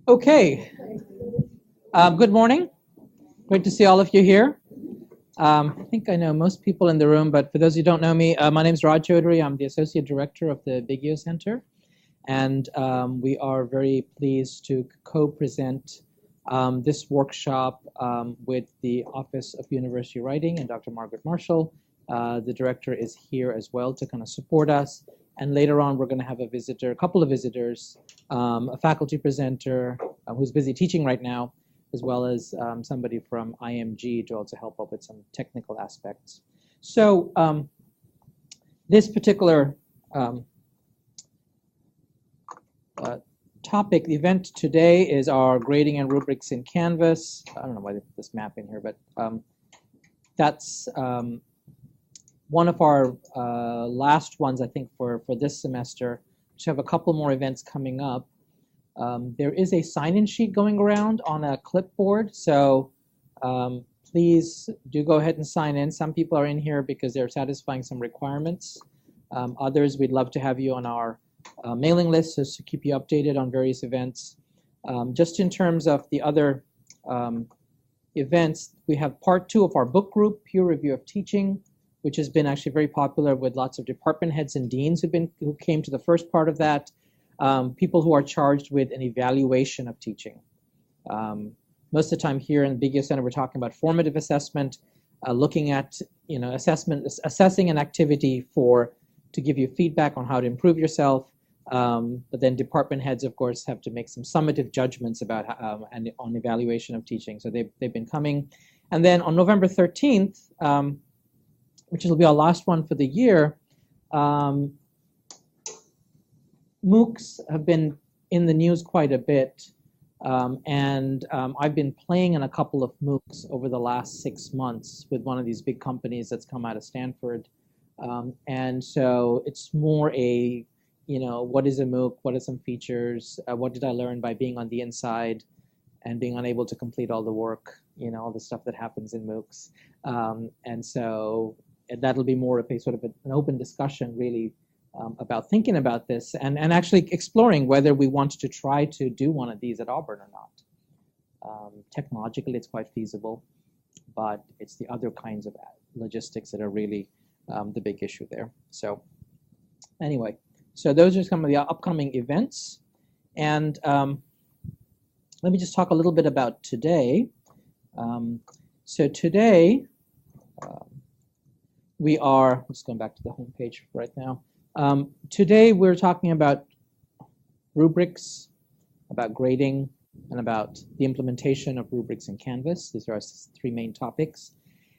Okay. Good morning. Great to see all of you here. I think I know most people in the room, but for those who don't know me, my name is Chaudhury. I'm the Associate Director of the Big Center, and we are very pleased to co-present this workshop with the Office of University Writing and Dr. Margaret Marshall. The director is here as well to kind of support us. And later on, we're going to have a couple of visitors, a faculty presenter who's busy teaching right now, as well as somebody from IMG to also help up with some technical aspects. So this particular topic, the event today is our grading and rubrics in Canvas. I don't know why they put this map in here, but that's one of our last ones, I think, for this semester. We have a couple more events coming up. There is a sign-in sheet going around on a clipboard, so please do go ahead and sign in. Some people are in here because they're satisfying some requirements. Others, we'd love to have you on our mailing list just to keep you updated on various events. Just in terms of the other events, we have part 2 of our book group, Peer Review of Teaching, which has been actually very popular with lots of department heads and deans who came to the first part of that. People who are charged with an evaluation of teaching. Most of the time here in the Big Center, we're talking about formative assessment, looking at assessing an activity to give you feedback on how to improve yourself. But then department heads, of course, have to make some summative judgments about on evaluation of teaching. So they've been coming. And then on November 13th, which will be our last one for the year, MOOCs have been in the news quite a bit, and I've been playing in a couple of MOOCs over the last 6 months with one of these big companies that's come out of Stanford. And so it's more what is a MOOC, what are some features, what did I learn by being on the inside and being unable to complete all the work, all the stuff that happens in MOOCs. And so that'll be more of a sort of an open discussion, really, about thinking about this and actually exploring whether we want to try to do one of these at Auburn or not. Technologically, it's quite feasible, but it's the other kinds of logistics that are really the big issue there. So anyway, so those are some of the upcoming events. And let me just talk a little bit about today. So today, we are, let's go back to the home page right now. Today we're talking about rubrics, about grading, and about the implementation of rubrics in Canvas. These are our 3 main topics.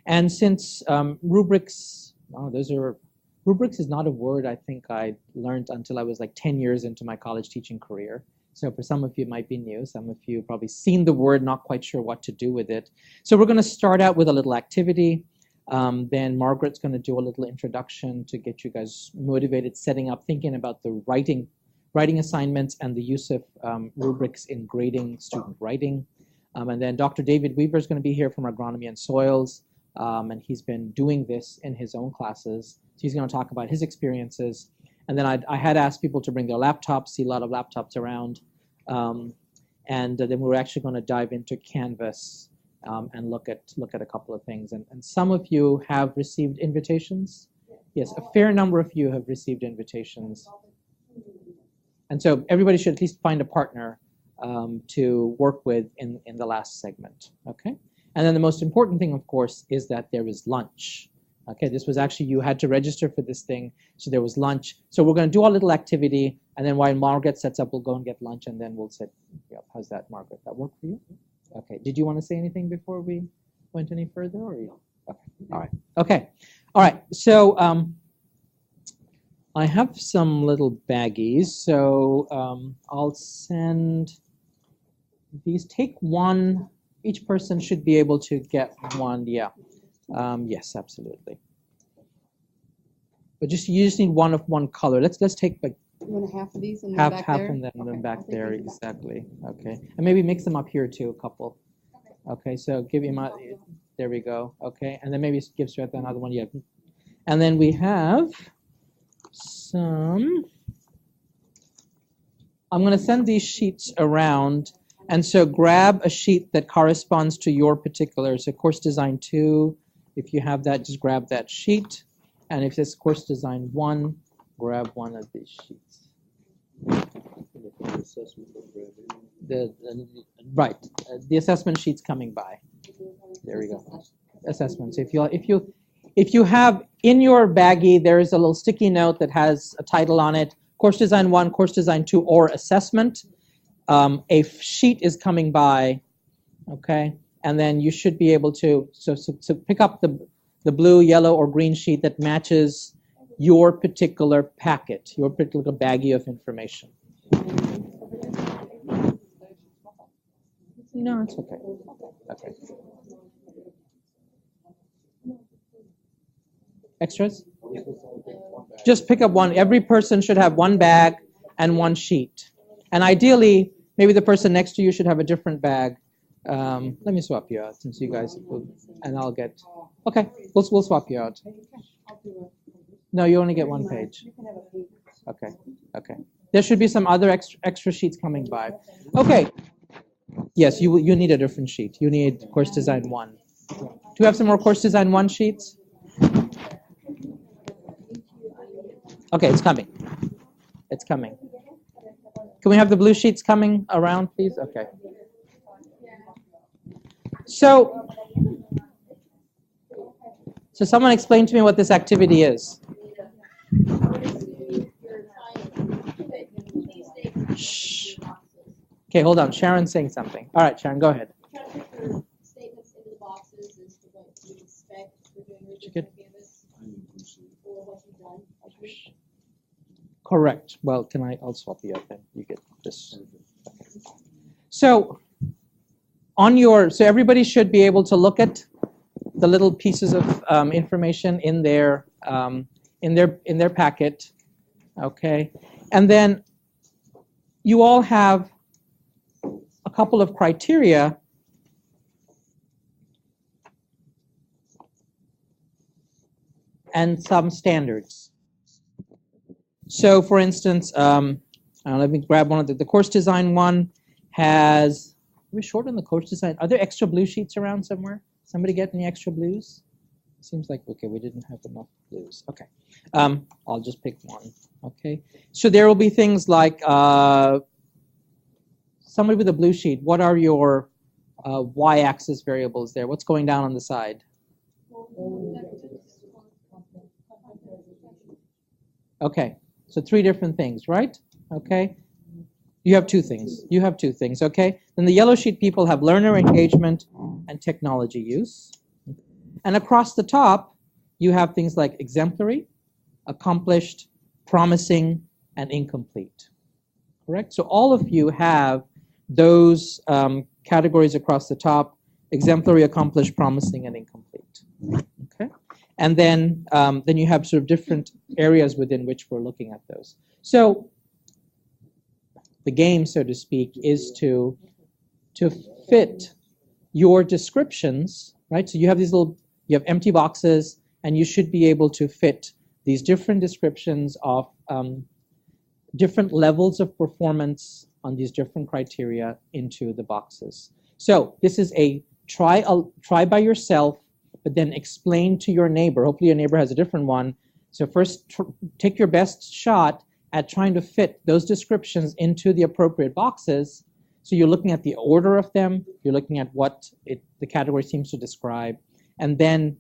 And since rubrics is not a word I think I learned until I was like 10 years into my college teaching career. So for some of you it might be new. Some of you probably seen the word, not quite sure what to do with it. So we're going to start out with a little activity. Then Margaret's going to do a little introduction to get you guys motivated, setting up, thinking about the writing assignments and the use of rubrics in grading student writing. And then Dr. David Weaver is going to be here from Agronomy and Soils, and he's been doing this in his own classes. So he's going to talk about his experiences. And then I had asked people to bring their laptops, see a lot of laptops around. And then we're actually going to dive into Canvas and look at a couple of things. And some of you have received invitations. Yes, a fair number of you have received invitations. And so everybody should at least find a partner to work with in the last segment, okay? And then the most important thing, of course, is that there is lunch. Okay, this was actually, you had to register for this thing, so there was lunch. So we're going to do our little activity, and then while Margaret sets up, we'll go and get lunch, and then we'll set, how's that, Margaret? That work for you? Okay, did you want to say anything before we went any further? Or you? Okay, all right. Okay, all right, so I have some little baggies, so I'll send these. Take one, each person should be able to get one, yeah. Yes, absolutely. But you just need one of one color. Let's take like you want half of these and half then back half there? and then back there, exactly. Okay, and maybe mix them up here too, a couple. Okay, so give him a, there we go. Okay, and then maybe give Sretha another one. Yeah, and then we have some. I'm going to send these sheets around. And so grab a sheet that corresponds to your particular, so course design 2, if you have that, just grab that sheet. And if it's course design 1, grab one of these sheets. Right, the assessment sheet's coming by. There we go. Assessment. So if you have in your baggie, there is a little sticky note that has a title on it, course design 1, course design 2, or assessment. A sheet is coming by, okay, and then you should be able to so pick up the blue, yellow, or green sheet that matches your particular packet, your particular baggie of information. No, it's okay. Okay. Extras? Just pick up one. Every person should have one bag and one sheet. And ideally, maybe the person next to you should have a different bag. Let me swap you out since you guys, and I'll get, okay, we'll swap you out. No, you only get one page. Okay, okay. There should be some other extra sheets coming by. Okay. Yes, you need a different sheet. You need course design 1. Do you have some more course design 1 sheets? Okay, it's coming. It's coming. Can we have the blue sheets coming around, please? Okay. So someone explain to me what this activity is. Shh. Okay, hold on. Sharon's saying something. All right, Sharon, go ahead. Statements into the boxes as to what you expect for doing your canvas or what you've done. Correct. Well, I'll swap you up then. You get this. Okay. So so everybody should be able to look at the little pieces of information in their packet. Okay, and then you all have a couple of criteria and some standards. So, for instance, let me grab one of the course design one has. We're short on the course design. Are there extra blue sheets around somewhere? Somebody get any extra blues? Seems like, okay, we didn't have enough blues. Okay, I'll just pick one. Okay, so there will be things like somebody with a blue sheet. What are your y-axis variables there? What's going down on the side? Okay, so 3 different things, right? Okay. You have 2 things. You have 2 things, okay? Then the yellow sheet people have learner engagement and technology use. And across the top, you have things like exemplary, accomplished, promising, and incomplete. Correct? So all of you have those categories across the top: exemplary, accomplished, promising, and incomplete. Okay? And then you have sort of different areas within which we're looking at those. So the game, so to speak, is to fit your descriptions, right? So you have you have empty boxes, and you should be able to fit these different descriptions of different levels of performance on these different criteria into the boxes. So this is a try by yourself, but then explain to your neighbor. Hopefully your neighbor has a different one. So first take your best shot at trying to fit those descriptions into the appropriate boxes. So you're looking at the order of them, you're looking at what the category seems to describe, and then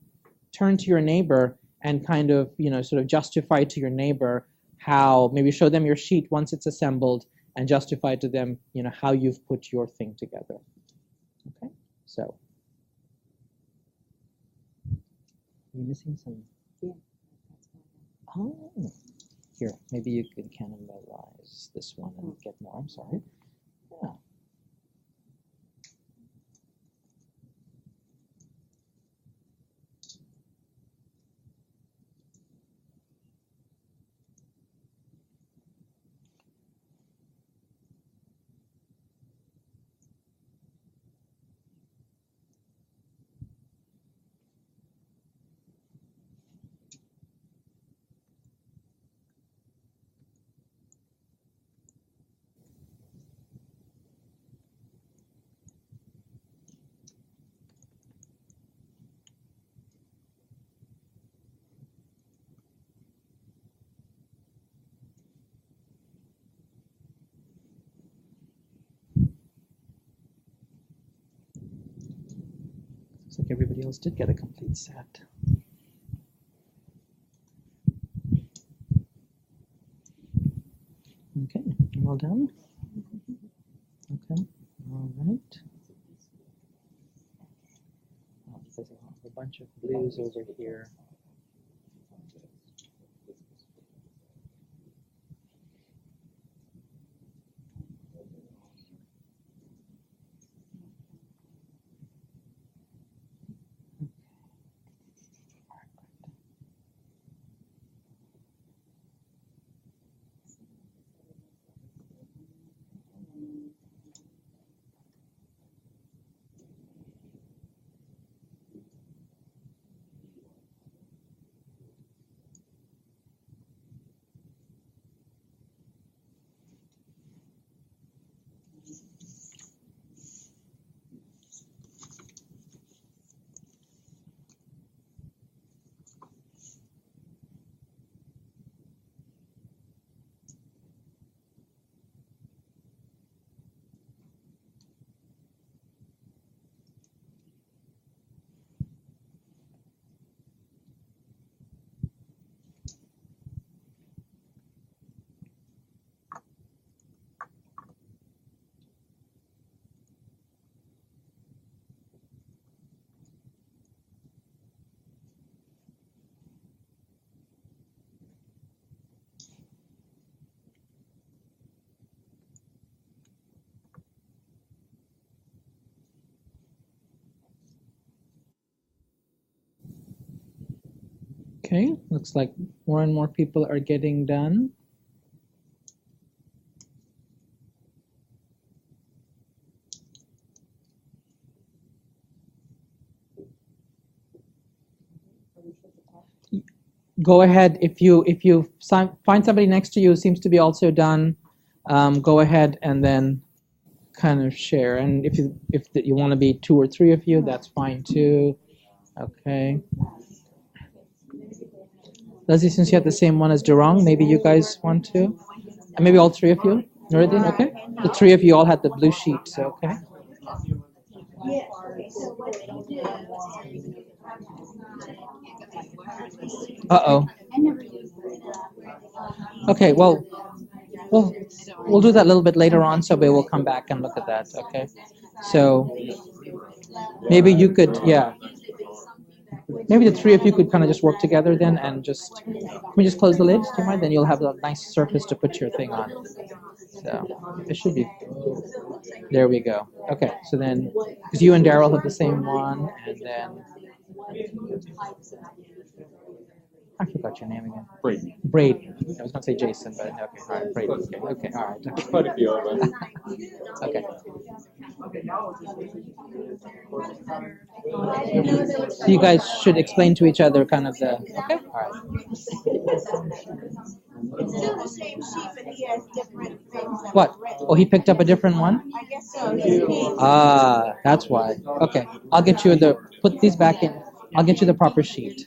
turn to your neighbor and kind of, sort of justify to your neighbor how, maybe show them your sheet once it's assembled and justify to them, how you've put your thing together. Okay, so. Are you missing some? Yeah. Oh. Here, maybe you can cannibalize this one and get more. I'm sorry. Yeah. Looks like everybody else did get a complete set. Okay, well done. Okay, all right. Oh, there's a bunch of blues over here. Okay, looks like more and more people are getting done. Go ahead, if you find somebody next to you who seems to be also done, go ahead and then kind of share. And if you want to be 2 or 3 of you, that's fine too. Okay. Leslie, since you have the same one as Durong, maybe you guys want to? And maybe all 3 of you? Nuruddin, okay? The 3 of you all had the blue sheet, so okay. Uh-oh. Okay, well, we'll do that a little bit later on, so we will come back and look at that, okay? So maybe you could, yeah. Maybe the 3 of you could kind of just work together then and just, can we just close the lid? Do you mind? Then you'll have a nice surface to put your thing on. So it should be, there we go. Okay, so then, because you and Daryl have the same one, and then, I forgot your name again. Brady. Brady. I was going to say Jason, but okay, all right, Brady. Okay, all right. Okay. So you guys should explain to each other kind of the, okay, all right. It's still the same sheet, but he has different things. What? Oh, he picked up a different one? I guess so. Ah, that's why. Okay, I'll get you put these back in. I'll get you the proper sheet.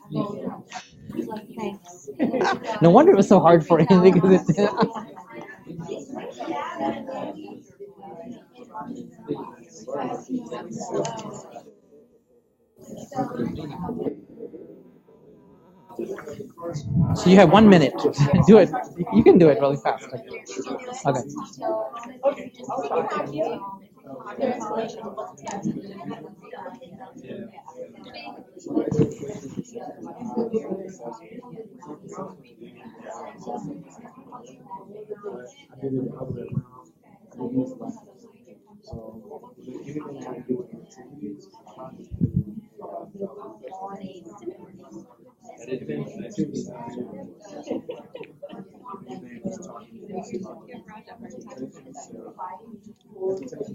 Thanks. No wonder it was so hard for him because it. So you have 1 minute. Do it. You can do it really fast. Okay.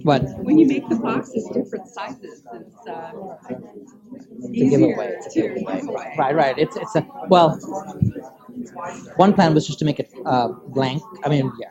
What? When you make the boxes different sizes, it's giveaway. It's a giveaway. Right. It's a well. One plan was just to make it blank. I mean, yeah.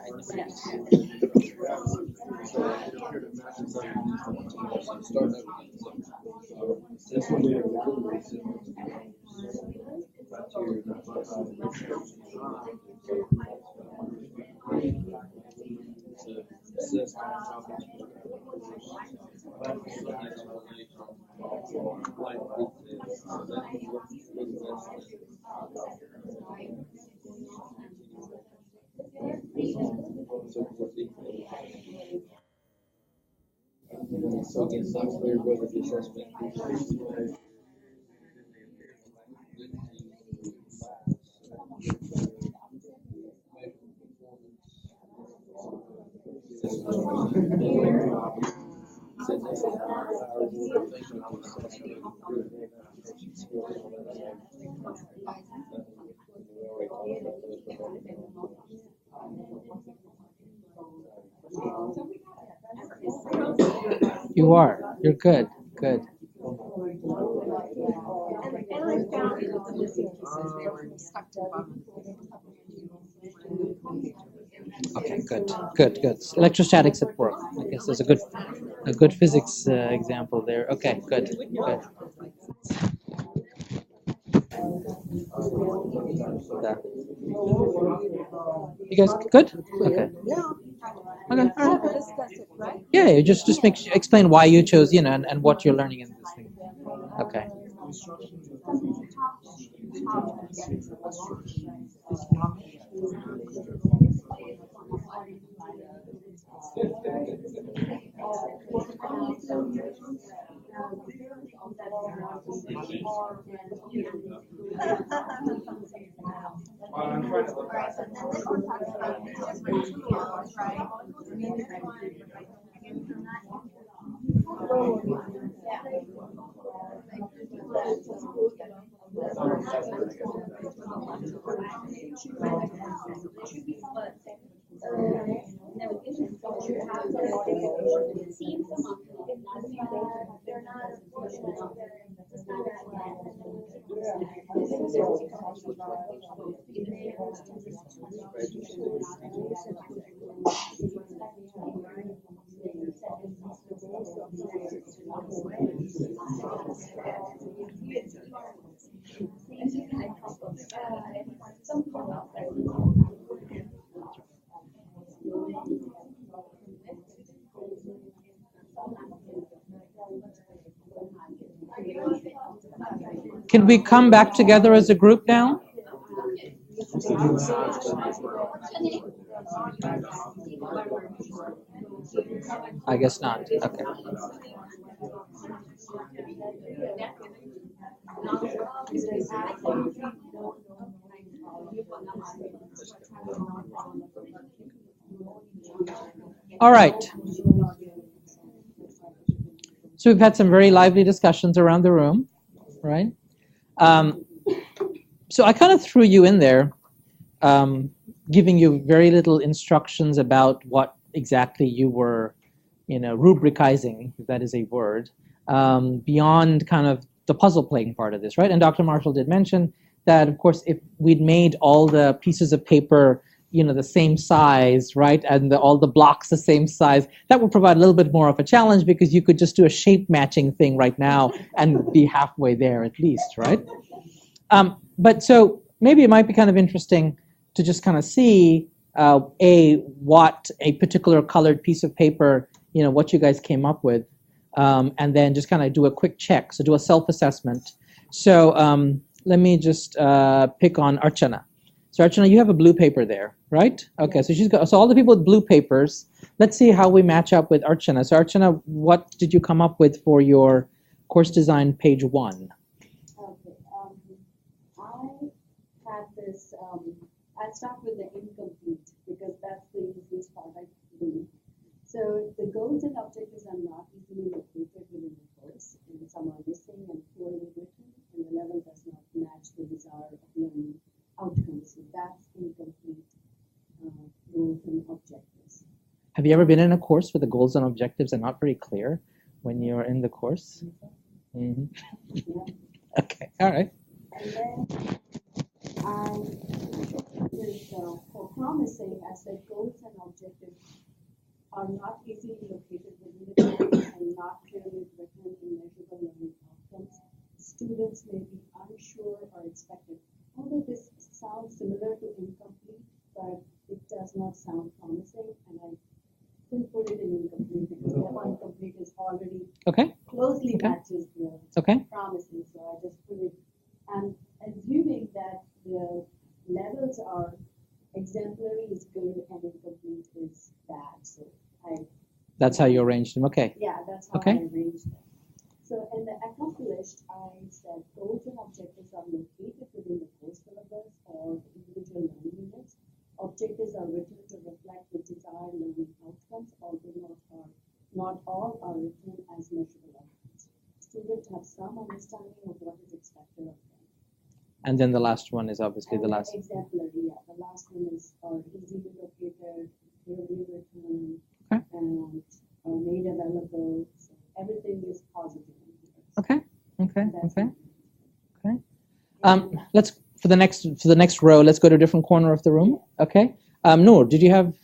You are. You're good. Good. Okay, good, good, good. Electrostatics at work. I guess there's a good physics example there. Okay, good, good. Yeah. You guys good? Okay. Okay. All right. Yeah, you just explain why you chose, and what you're learning in this thing. Okay. Can we come back together as a group now? I guess not. Okay. All right. So we've had some very lively discussions around the room, right? So I kind of threw you in there, giving you very little instructions about what exactly you were, rubricizing, if that is a word, beyond kind of the puzzle playing part of this, right? And Dr. Marshall did mention that, of course, if we'd made all the pieces of paper, the same size, right, and all the blocks the same size, that would provide a little bit more of a challenge because you could just do a shape matching thing right now and be halfway there at least, right? But so maybe it might be kind of interesting to just kind of see what a particular colored piece of paper, what you guys came up with, and then just kind of do a quick check. So do a self-assessment. So let me just pick on Archana. So Archana, you have a blue paper there, right? Okay, so so all the people with blue papers, let's see how we match up with Archana. So Archana, what did you come up with for your course design page 1? Okay, I had this, I'll start with the incomplete because that's the easiest part I do. So the goals and objectives are not easily located within the course, and some are missing and poorly written, and the level does not match the desire of learning outcomes. So that's incomplete goals and objectives. Have you ever been in a course where the goals and objectives are not very clear when you're in the course? Mm-hmm. Yeah. Okay, all right. And then for promising, I said goals and objectives are not easily located within the course and not clearly written in measurable learning outcomes. Students may be unsure or expected. Although this sounds similar to incomplete, but it does not sound promising, and I couldn't put it in incomplete because the incomplete is already closely matches the Okay. promising, so I just put it, and assuming that the levels are exemplary is good and incomplete is bad. So That's how you arranged them. Okay. yeah, that's how Okay. I arranged them. So in the accomplished, I said goals and objectives are located within the course syllabus or individual learning units. Objectives are written to reflect the desired learning outcomes, although not all are written as measurable outcomes. Students have some understanding of what is expected of them. And then the last one is obviously the last. Exemplary, yeah. The last one is easily located, clearly written, Okay. and made available. So everything is positive in here. Okay. Okay. That's Okay. it. Okay. Let's for the next row. Let's go to a different corner of the room. Okay. Noor, did you have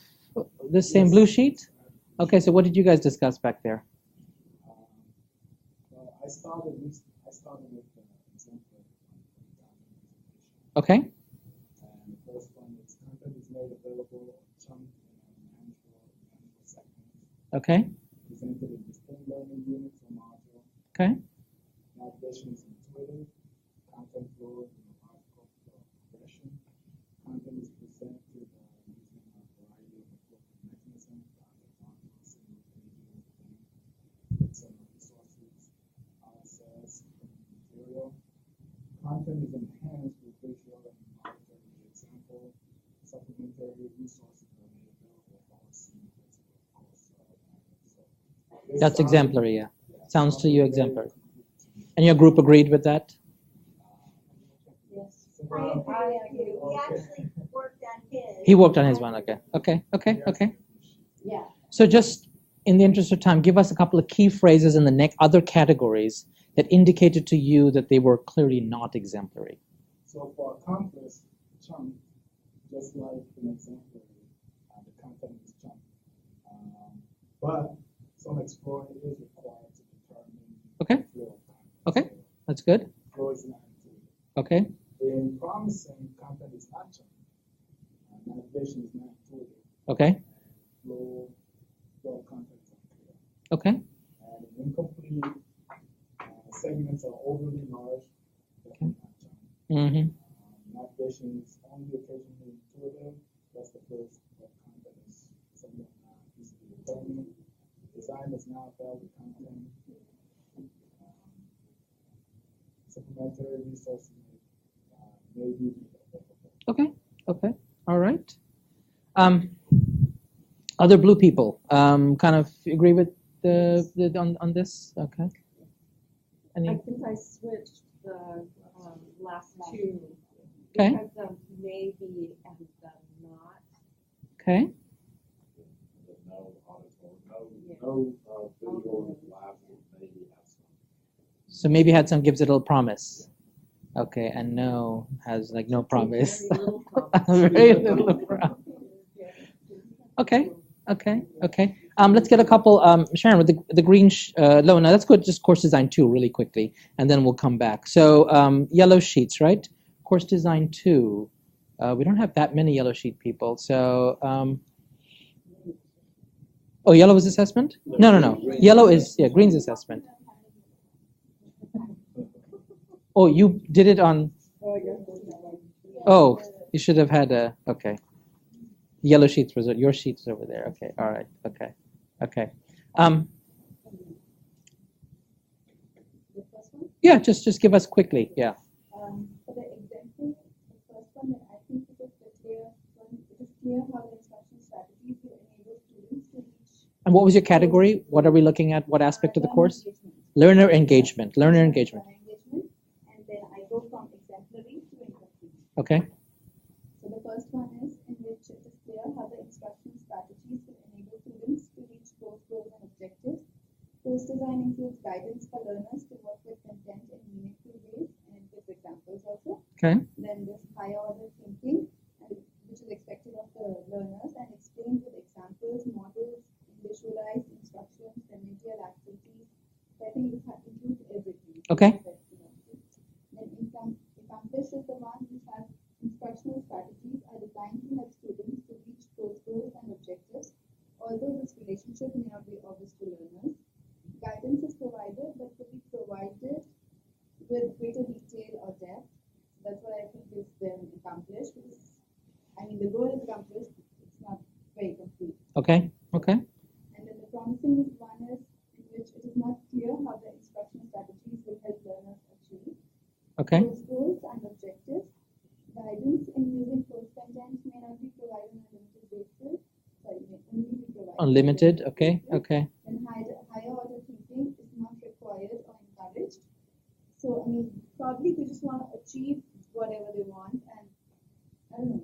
this same blue sheet? Okay. So what did you guys discuss back there? Well, I started with example. Okay. And the first one is content is made available on chunk and manageable segments. Okay. Presented in distinct learning units or module. Okay. Navigation is intuitive. Content flow in a logical progression. Content is presented using a variety of appropriate mechanisms, modules, single pages, external resources, RSS, material. Content is enhanced with visual and auditory example. Supplementary resources are made available for all students, of course. That's exemplary. Yeah. Sounds to you exemplary. And your group agreed with that? Yes. I agree. He actually worked on his. He worked on his one. Okay. Okay. Okay. Okay. Yeah. So just in the interest of time, give us a couple of key phrases in the other categories that indicated to you that they were clearly not exemplary. So for accomplished chunk, just like an exemplary, the content is chunk. But some exploring is required to determine Okay. the flow of content. Okay. That's good. Flow is not included. Okay. In promising, content is not chunk. Navigation is not included. Okay. Flow of content is unclear. Okay. And in incomplete, segments are overly large. Definitely not chunk. Mm-hmm. Navigation is only occasionally intuitive. That's the first of content is somewhat not easily determined. Design is not valid content. Supplementary resources may be available. Okay. Okay. All right. Other blue people kind of agree with on this? Okay. I Any? think I switched the last two Okay. because of maybe and the not. Okay. No auditory, no visual glasses, maybe have some. So maybe had some gives it a little promise. Okay, and no has like no promise. Very little promise. Very little promise. Okay. Okay. Okay. Let's get a couple. Sharon, with the green. No, let's go just course design 2 really quickly, and then we'll come back. So yellow sheets, right? Course design 2. We don't have that many yellow sheet people. So. Oh, yellow is assessment? No. Yellow is green's assessment. Oh, you did it on. Oh, you should have had a. Okay. Yellow sheets was your sheets over there. Okay. All right. Okay. Okay. The first one. Yeah. Just give us quickly. Yeah. For the example, the first one that I think it is the clear one. It is clear how the instruction strategies will enable students to reach. And what was your category? What are we looking at? What aspect of the course? Learner engagement. Learner engagement. Learner engagement. Learner engagement, and then I go from exemplary to incomplete. Okay. So the first one is in which it is clear how the instruction strategies will enable students to reach course goals and objectives. Course design includes guidance for learners to work with content in meaningful ways, and with examples also. Okay. Then there's higher order thinking, which is expected of the learners and explained with examples, models, visualized instructions, remedial activities. So I think this includes everything. Okay. Then accomplish is the one which has instructional strategies are designed to help students to reach course goals and objectives. Although this relationship may not be obvious to learners, guidance is provided, but to be provided with greater detail or depth. That's what I think is then accomplished. Because, I mean, the goal is accomplished. It's not very complete. Okay. Okay. And then the promising is one is in which it is not clear how the instruction strategies will help learners achieve Okay. those goals and objectives. Guidance in using course content may not be provided on a limited basis. Sorry, may only be provided Unlimited. on a Okay. limited basis. Okay. And higher order thinking is not required or encouraged. So, I mean, probably they just want to achieve whatever they want, and I don't know,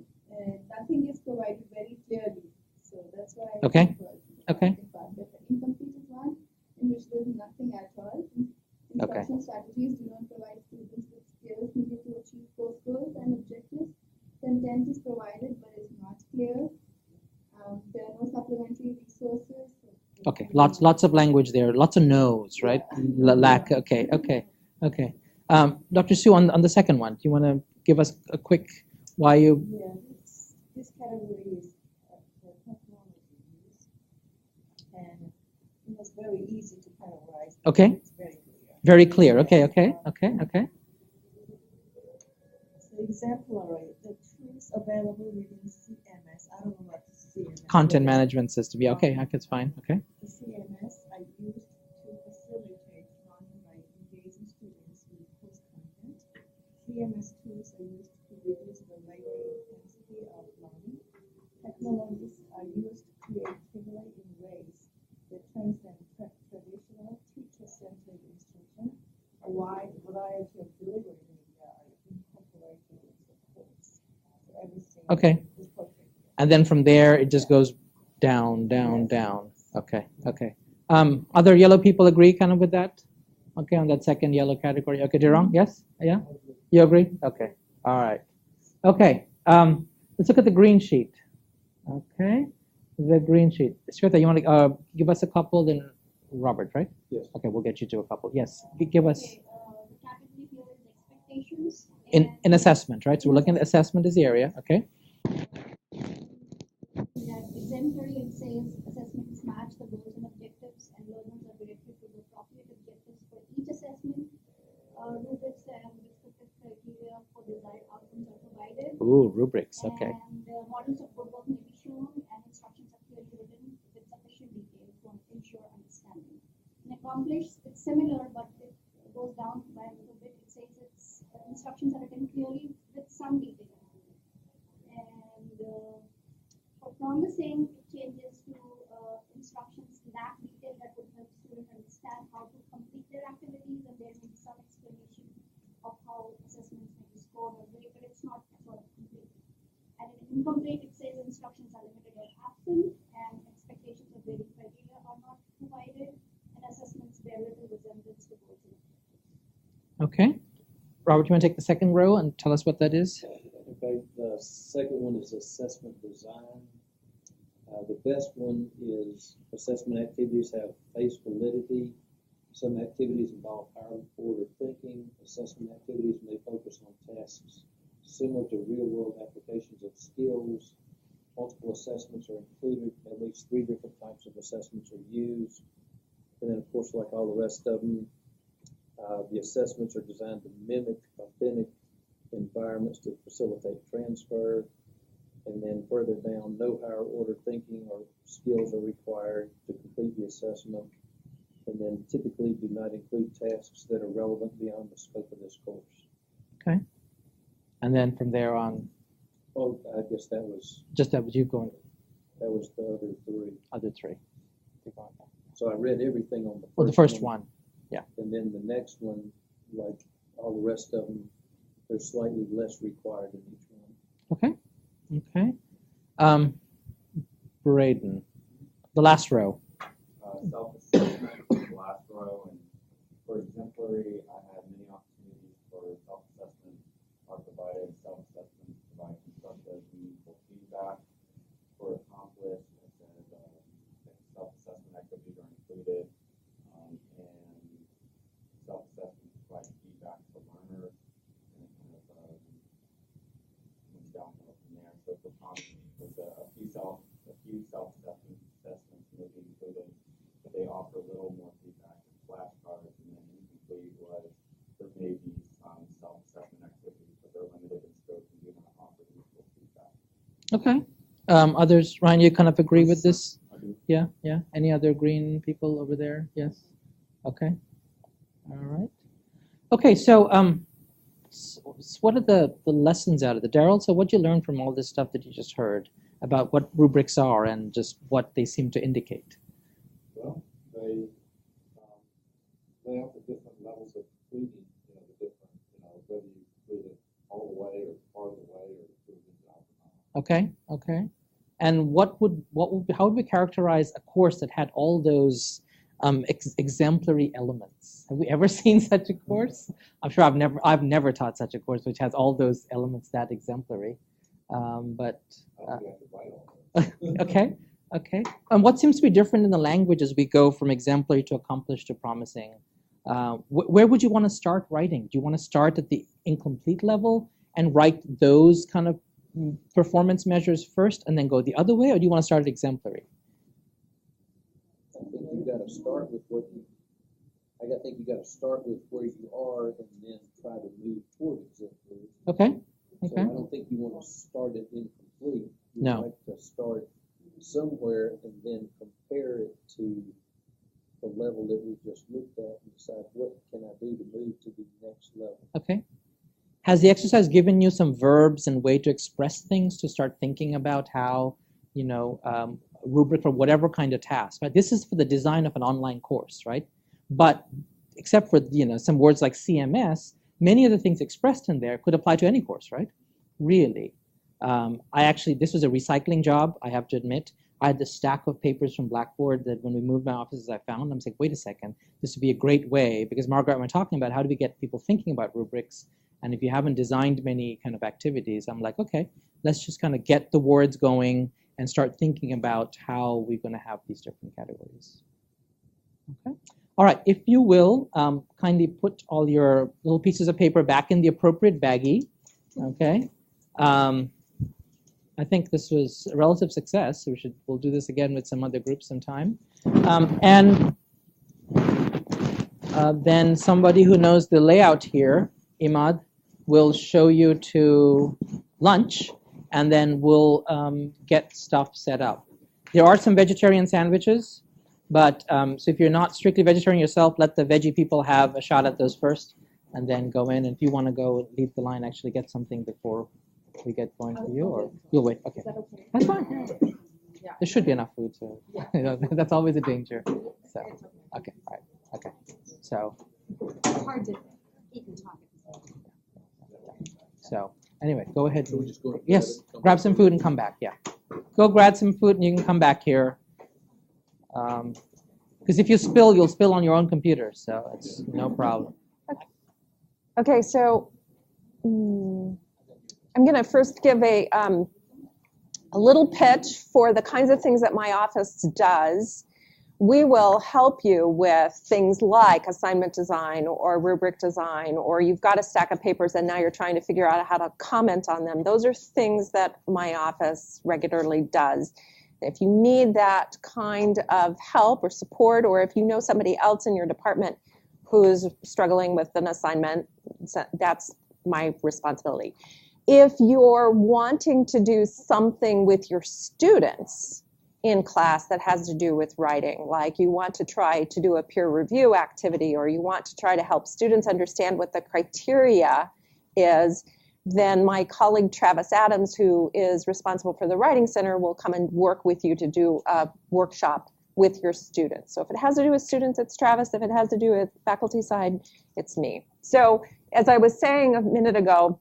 nothing is provided very clearly. So that's why I Okay. think was Okay. the part. But the incomplete is one in which there's nothing at all. Instruction strategies do not provide students with skills needed to achieve course goals and objectives. Content is provided but is not clear. There are no supplementary resources. Okay. Lots of language there. Lots of no's, right? Lack. Okay. Okay. Okay. Dr. Sue, on the second one, do you want to give us a quick why you? Yeah, this category is technology use, and it was very easy to categorize. Okay. It's very clear. Very clear. Okay. Okay. Okay. Okay. So exemplary, the tools available within CMS. I don't know what CMS Content is. management system. Yeah. Okay. That's fine. Okay. The CMS are used to facilitate learning by engaging students with course content. CMS tools are used to reduce the labor intensity of learning. Technologies are used creatively in ways that transcend traditional teacher-centered instruction. A wide variety of delivery media are incorporated into the course. So everything Okay. is perfect. And then from there, it just goes down, down, down. Okay. Okay. Other yellow people agree kind of with that? Okay, on that second yellow category. Okay, Jerome? Yes? Yeah? You agree? Okay. All right. Okay. Let's look at the green sheet. Okay. The green sheet. Shweta, you want to give us a couple, then Robert, right? Yes. Okay, we'll get you to a couple. Yes. Give us Okay, the category here is expectations. in assessment, right? So we're looking at assessment as the area. Okay. That exemplary and sales assessments match the goals and objectives, and learners are directed to the appropriate objectives for each assessment. Rubrics and descriptive criteria for desired outcomes are provided. Ooh, rubrics. Okay. And models of good work may be shown, and instructions are clearly written with sufficient detail to ensure understanding. In accomplish, it's similar, but it goes down by a little bit. It says its instructions are written clearly with some detail. And for promising, it changes to instructions lack detail that would help students understand how to complete their activities, and there may be some explanation of how assessments may be scored or graded, but it's not sort of complete. And in incomplete, it says instructions are limited or absent, and expectations of grading criteria are not provided, and assessments bear little resemblance to goals and objectives. Okay. Robert, you want to take the second row and tell us what that is? Okay, the second one is assessment design. The best one is assessment activities have face validity. Some activities involve higher order thinking. Assessment activities may focus on tasks similar to real-world applications of skills. Multiple assessments are included. At least 3 different types of assessments are used. And then, of course, like all the rest of them, the assessments are designed to mimic authentic environments to facilitate transfer. And then further down, no higher order thinking or skills are required to complete the assessment. And then typically do not include tasks that are relevant beyond the scope of this course. Okay. And then from there on, Oh, I guess that was just that was you going the other 3. other 3. Keep going. So I read everything on the first Well, the first one. Yeah. And then the next one, like all the rest of them, there's slightly less required in each one. Okay. Okay. Braden, the last row. Self-assessment is the last row, and for exemplary, I had many opportunities for self-assessment are provided. Self-assessment provides constructive, meaningful feedback. For accomplished, it says self-assessment activities are included, and self-assessment provides feedback to learners, and it kind of went downhill from there. So for accomplished, there's a few self-assessment assessments may be included, but they offer a little more feedback and flashcards, and then incomplete was there may be Okay. Others, Ryan, you kind of agree with this? I do. Yeah, yeah. Any other green people over there? Yes. Okay. All right. Okay, so what are the lessons out of it? Daryl, so what did you learn from all this stuff that you just heard about what rubrics are and just what they seem to indicate? Well, they have the different levels of completing, the different, whether you complete it all the way or part of the way or do the job or not. Okay, okay. And how would we characterize a course that had all those exemplary elements? Have we ever seen such a course? I'm sure I've never taught such a course which has all those elements that exemplary. But okay, okay. And what seems to be different in the language as we go from exemplary to accomplished to promising? Where would you want to start writing? Do you want to start at the incomplete level and write those kind of performance measures first and then go the other way, or do you want to start at exemplary? I think you got to start with I think you got to start with where you are and then try to move toward exemplary. Okay. So Okay. I don't think you want to start it incomplete. You No. like to start somewhere and then compare it to the level that we just looked at and decide what can I do to move to the next level. Okay. Has the exercise given you some verbs and way to express things to start thinking about how, rubric for whatever kind of task, right? This is for the design of an online course, right? But except for, some words like CMS, many of the things expressed in there could apply to any course, right? Really. This was a recycling job, I have to admit. I had this stack of papers from Blackboard that when we moved my offices, I found. I was like, wait a second, this would be a great way, because Margaret and I were talking about how do we get people thinking about rubrics. And if you haven't designed many kind of activities, I'm like, okay, let's just kind of get the words going and start thinking about how we're going to have these different categories. Okay. All right, if you will, kindly put all your little pieces of paper back in the appropriate baggie. Okay. I think this was a relative success. We'll do this again with some other groups sometime. Then somebody who knows the layout here, Imad, will show you to lunch, and then we'll get stuff set up. There are some vegetarian sandwiches, but so if you're not strictly vegetarian yourself, let the veggie people have a shot at those first, and then go in. And if you want to go lead the line, actually get something before we get going for you, or you'll wait. Okay, that's fine. Yeah. There should be enough food, so that's always a danger. So, okay, all right, okay. So, It's hard to eat and talk at the same time. so anyway, go ahead. So we just go Yes, grab some food and come back. Yeah, go grab some food and you can come back here. Because if you spill, you'll spill on your own computer, so it's no problem. Okay, so I'm going to first give a little pitch for the kinds of things that my office does. We will help you with things like assignment design or rubric design, or you've got a stack of papers and now you're trying to figure out how to comment on them. Those are things that my office regularly does. If you need that kind of help or support, or if you know somebody else in your department who's struggling with an assignment, that's my responsibility. If you're wanting to do something with your students in class that has to do with writing, like you want to try to do a peer review activity, or you want to try to help students understand what the criteria is, then my colleague Travis Adams, who is responsible for the Writing Center, will come and work with you to do a workshop with your students. So if it has to do with students, it's Travis. If it has to do with faculty side, it's me. So as I was saying a minute ago,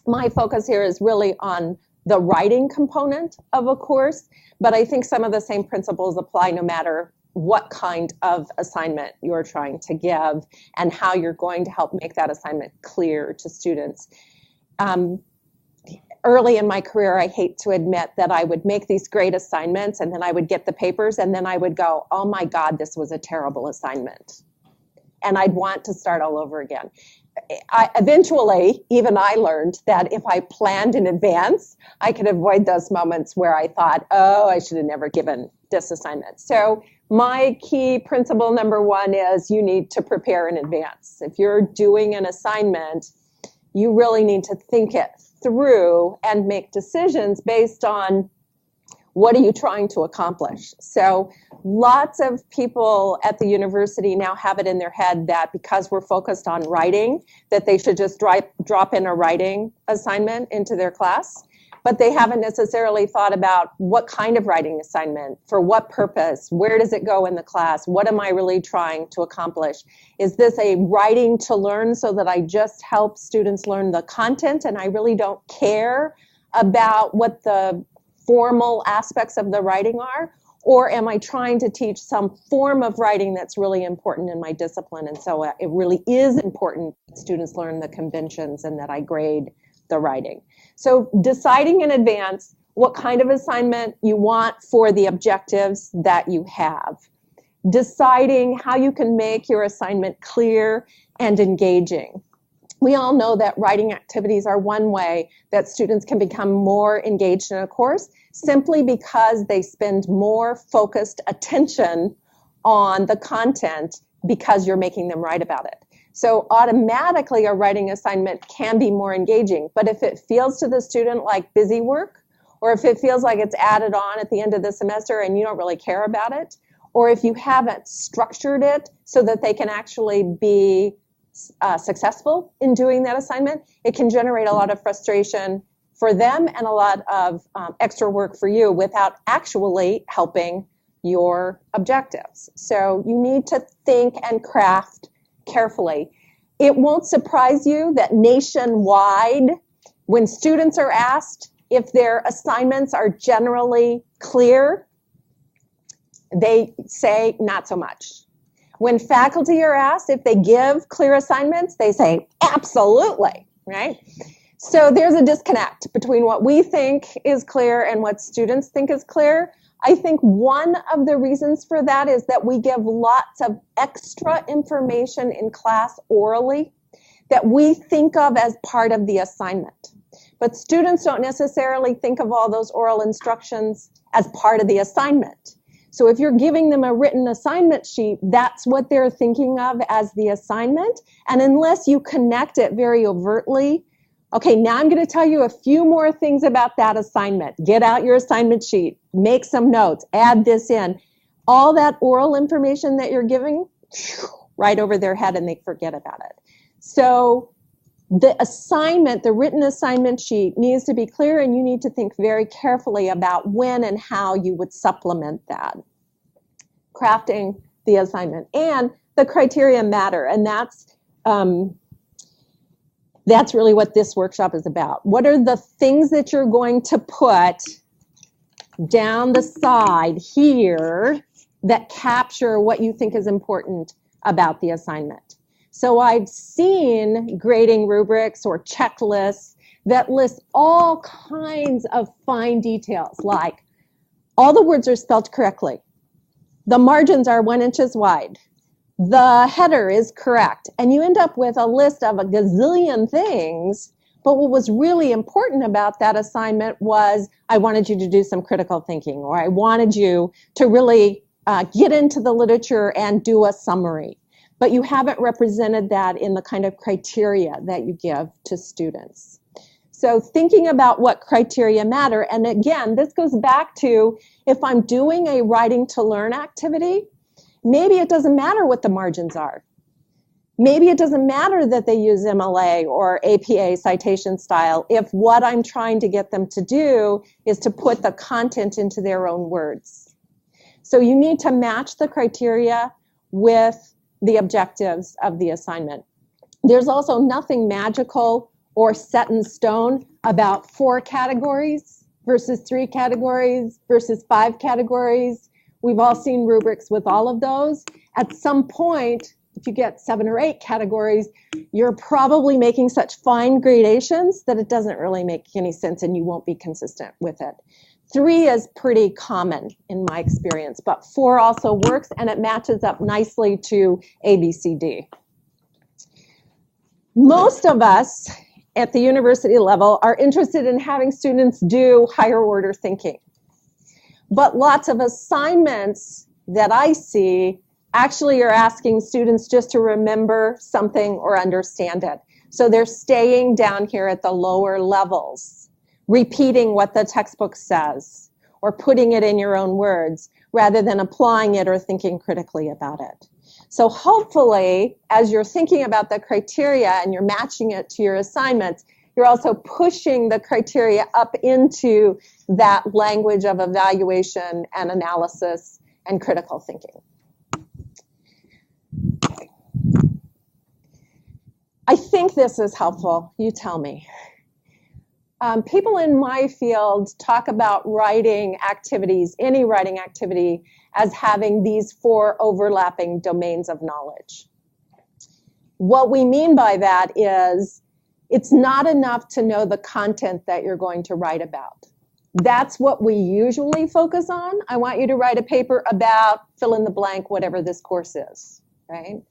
my focus here is really on the writing component of a course, but I think some of the same principles apply no matter what kind of assignment you're trying to give and how you're going to help make that assignment clear to students. Early in my career, I hate to admit that I would make these great assignments and then I would get the papers and then I would go, oh my God, this was a terrible assignment. And I'd want to start all over again. Eventually, even I learned that if I planned in advance, I could avoid those moments where I thought, oh, I should have never given this assignment. So my key principle number one is you need to prepare in advance. If you're doing an assignment, You really need to think it through and make decisions based on what are you trying to accomplish. So lots of people at the university now have it in their head that because we're focused on writing, that they should just drop in a writing assignment into their class. But they haven't necessarily thought about what kind of writing assignment, for what purpose, where does it go in the class, what am I really trying to accomplish? Is this a writing to learn so that I just help students learn the content and I really don't care about what the formal aspects of the writing are? Or am I trying to teach some form of writing that's really important in my discipline? And so it really is important that students learn the conventions and that I grade the writing. So deciding in advance what kind of assignment you want for the objectives that you have. Deciding how you can make your assignment clear and engaging. We all know that writing activities are one way that students can become more engaged in a course simply because they spend more focused attention on the content because you're making them write about it. So automatically a writing assignment can be more engaging, but if it feels to the student like busy work, or if it feels like it's added on at the end of the semester and you don't really care about it, or if you haven't structured it so that they can actually be successful in doing that assignment, it can generate a lot of frustration for them and a lot of extra work for you without actually helping your objectives. So you need to think and craft carefully. It won't surprise you that nationwide, when students are asked if their assignments are generally clear, they say not so much. When faculty are asked if they give clear assignments, they say absolutely, right? So there's a disconnect between what we think is clear and what students think is clear. I think one of the reasons for that is that we give lots of extra information in class orally that we think of as part of the assignment. But students don't necessarily think of all those oral instructions as part of the assignment. So if you're giving them a written assignment sheet, that's what they're thinking of as the assignment. And unless you connect it very overtly, okay, now I'm going to tell you a few more things about that assignment. Get out your assignment sheet, make some notes, add this in. All that oral information that you're giving, right over their head and they forget about it. So the assignment, the written assignment sheet needs to be clear, and you need to think very carefully about when and how you would supplement that. Crafting the assignment. And the criteria matter, and that's really what this workshop is about. What are the things that you're going to put down the side here that capture what you think is important about the assignment? So I've seen grading rubrics or checklists that list all kinds of fine details, like all the words are spelled correctly, the margins are 1 inch wide, the header is correct, and you end up with a list of a gazillion things. But what was really important about that assignment was I wanted you to do some critical thinking, or I wanted you to really get into the literature and do a summary. But you haven't represented that in the kind of criteria that you give to students. So thinking about what criteria matter, and again, this goes back to if I'm doing a writing to learn activity, maybe it doesn't matter what the margins are. Maybe it doesn't matter that they use MLA or APA citation style if what I'm trying to get them to do is to put the content into their own words. So you need to match the criteria with the objectives of the assignment. There's also nothing magical or set in stone about 4 categories versus 3 categories versus 5 categories. We've all seen rubrics with all of those. At some point, if you get 7 or 8 categories, you're probably making such fine gradations that it doesn't really make any sense and you won't be consistent with it. 3 is pretty common in my experience, but 4 also works and it matches up nicely to ABCD. Most of us at the university level are interested in having students do higher order thinking. But lots of assignments that I see actually are asking students just to remember something or understand it. So they're staying down here at the lower levels, repeating what the textbook says, or putting it in your own words, rather than applying it or thinking critically about it. So hopefully, as you're thinking about the criteria and you're matching it to your assignments, you're also pushing the criteria up into that language of evaluation and analysis and critical thinking. Okay. I think this is helpful. You tell me. People in my field talk about writing activities, any writing activity, as having these 4 overlapping domains of knowledge. What we mean by that is it's not enough to know the content that you're going to write about. That's what we usually focus on. I want you to write a paper about fill in the blank, whatever this course is, right?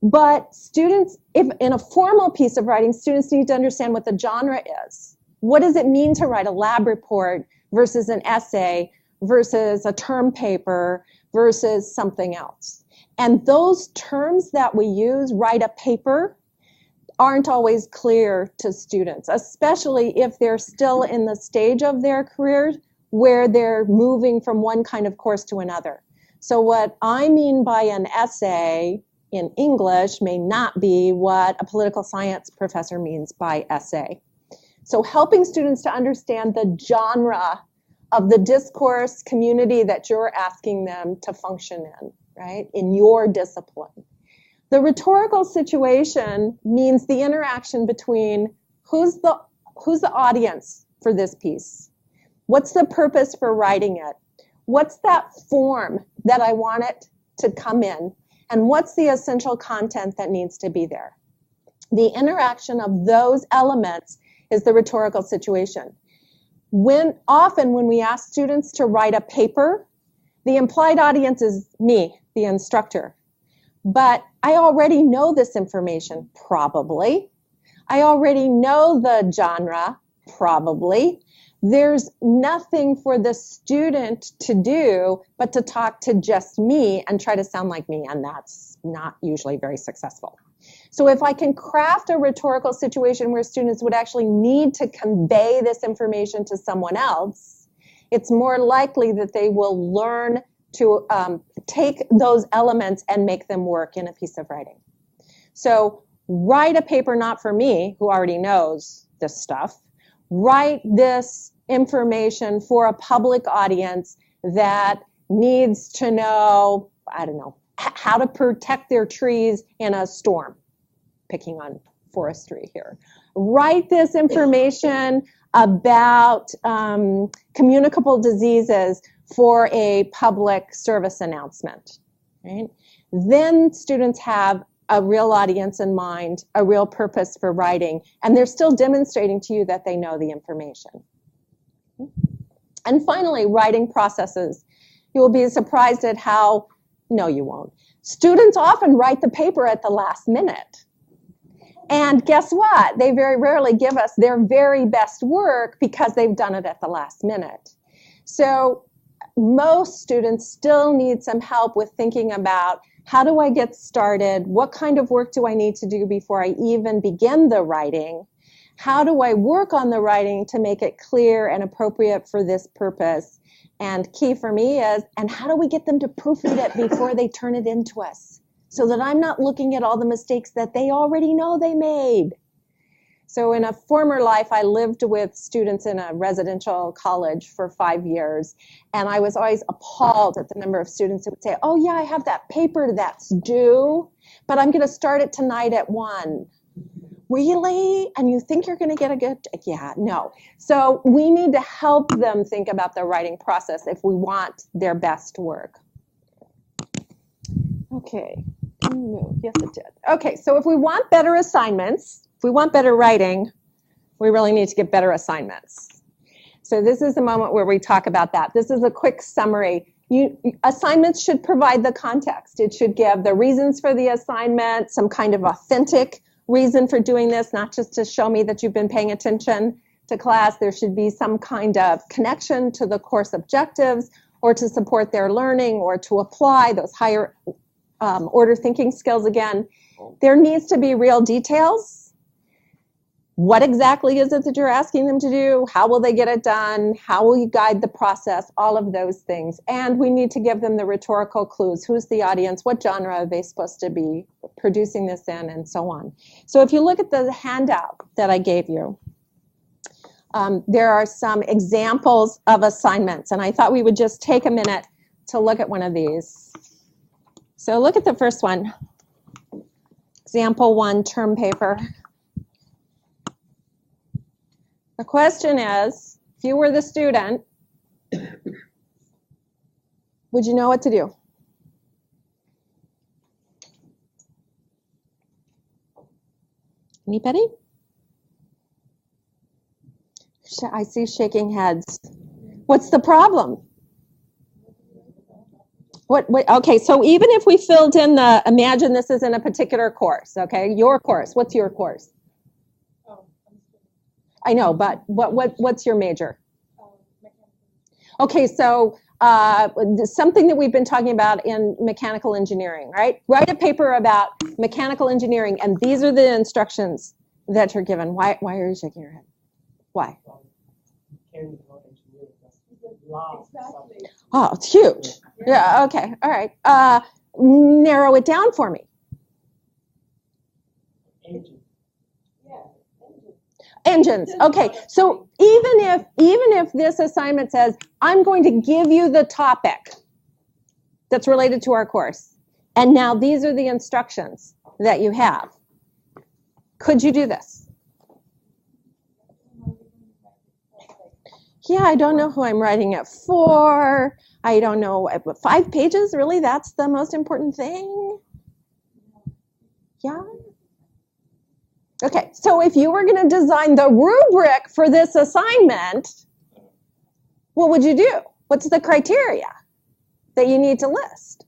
But students, if in a formal piece of writing, students need to understand what the genre is. What does it mean to write a lab report versus an essay versus a term paper versus something else? And those terms that we use, write a paper, aren't always clear to students, especially if they're still in the stage of their career where they're moving from one kind of course to another. So what I mean by an essay in English may not be what a political science professor means by essay. So helping students to understand the genre of the discourse community that you're asking them to function in, right, in your discipline. The rhetorical situation means the interaction between who's the audience for this piece? What's the purpose for writing it? What's that form that I want it to come in? And what's the essential content that needs to be there? The interaction of those elements is the rhetorical situation. Often when we ask students to write a paper, the implied audience is me, the instructor. But I already know this information, probably. I already know the genre, probably. There's nothing for the student to do but to talk to just me and try to sound like me, and that's not usually very successful. So if I can craft a rhetorical situation where students would actually need to convey this information to someone else, it's more likely that they will learn to take those elements and make them work in a piece of writing. So write a paper not for me, who already knows this stuff. Write this information for a public audience that needs to know, I don't know, how to protect their trees in a storm, picking on forestry here. Write this information about communicable diseases for a public service announcement, right? Then students have a real audience in mind, a real purpose for writing, and they're still demonstrating to you that they know the information. And finally, writing processes. You will be surprised at how, no you won't. Students often write the paper at the last minute. And guess what? They very rarely give us their very best work because they've done it at the last minute. So most students still need some help with thinking about, how do I get started? What kind of work do I need to do before I even begin the writing? How do I work on the writing to make it clear and appropriate for this purpose? And key for me is, and how do we get them to proofread it before they turn it into us, so that I'm not looking at all the mistakes that they already know they made? So in a former life, I lived with students in a residential college for 5 years, and I was always appalled at the number of students who would say, oh yeah, I have that paper that's due, but I'm gonna start it tonight at 1. Really? And you think you're gonna get a good, yeah, no. So we need to help them think about their writing process if we want their best work. Okay, yes it did. Okay, so if we want better assignments, if we want better writing, we really need to get better assignments. So this is the moment where we talk about that. This is a quick summary. Assignments should provide the context. It should give the reasons for the assignment, some kind of authentic reason for doing this, not just to show me that you've been paying attention to class. There should be some kind of connection to the course objectives, or to support their learning, or to apply those higher order thinking skills again. There needs to be real details. What exactly is it that you're asking them to do? How will they get it done? How will you guide the process? All of those things. And we need to give them the rhetorical clues. Who's the audience? What genre are they supposed to be producing this in? And so on. So if you look at the handout that I gave you, there are some examples of assignments. And I thought we would just take a minute to look at one of these. So look at the first one. Example 1, term paper. The question is, if you were the student, would you know what to do? Anybody? I see shaking heads. What's the problem? What, okay, so even if we filled in the, imagine this is in a particular course, okay? Your course, what's your course? I know, but what's your major? Okay, so something that we've been talking about in mechanical engineering, right? Write a paper about mechanical engineering, and these are the instructions that you're given. Why are you shaking your head? Why? Oh, it's huge. Yeah, okay, all right. Narrow it down for me. Engines. Okay, so even if this assignment says, I'm going to give you the topic that's related to our course, and now these are the instructions that you have, could you do this? Yeah, I don't know who I'm writing it for. I don't know. 5 pages, really? That's the most important thing? Yeah? Okay, so if you were going to design the rubric for this assignment, what would you do? What's the criteria that you need to list?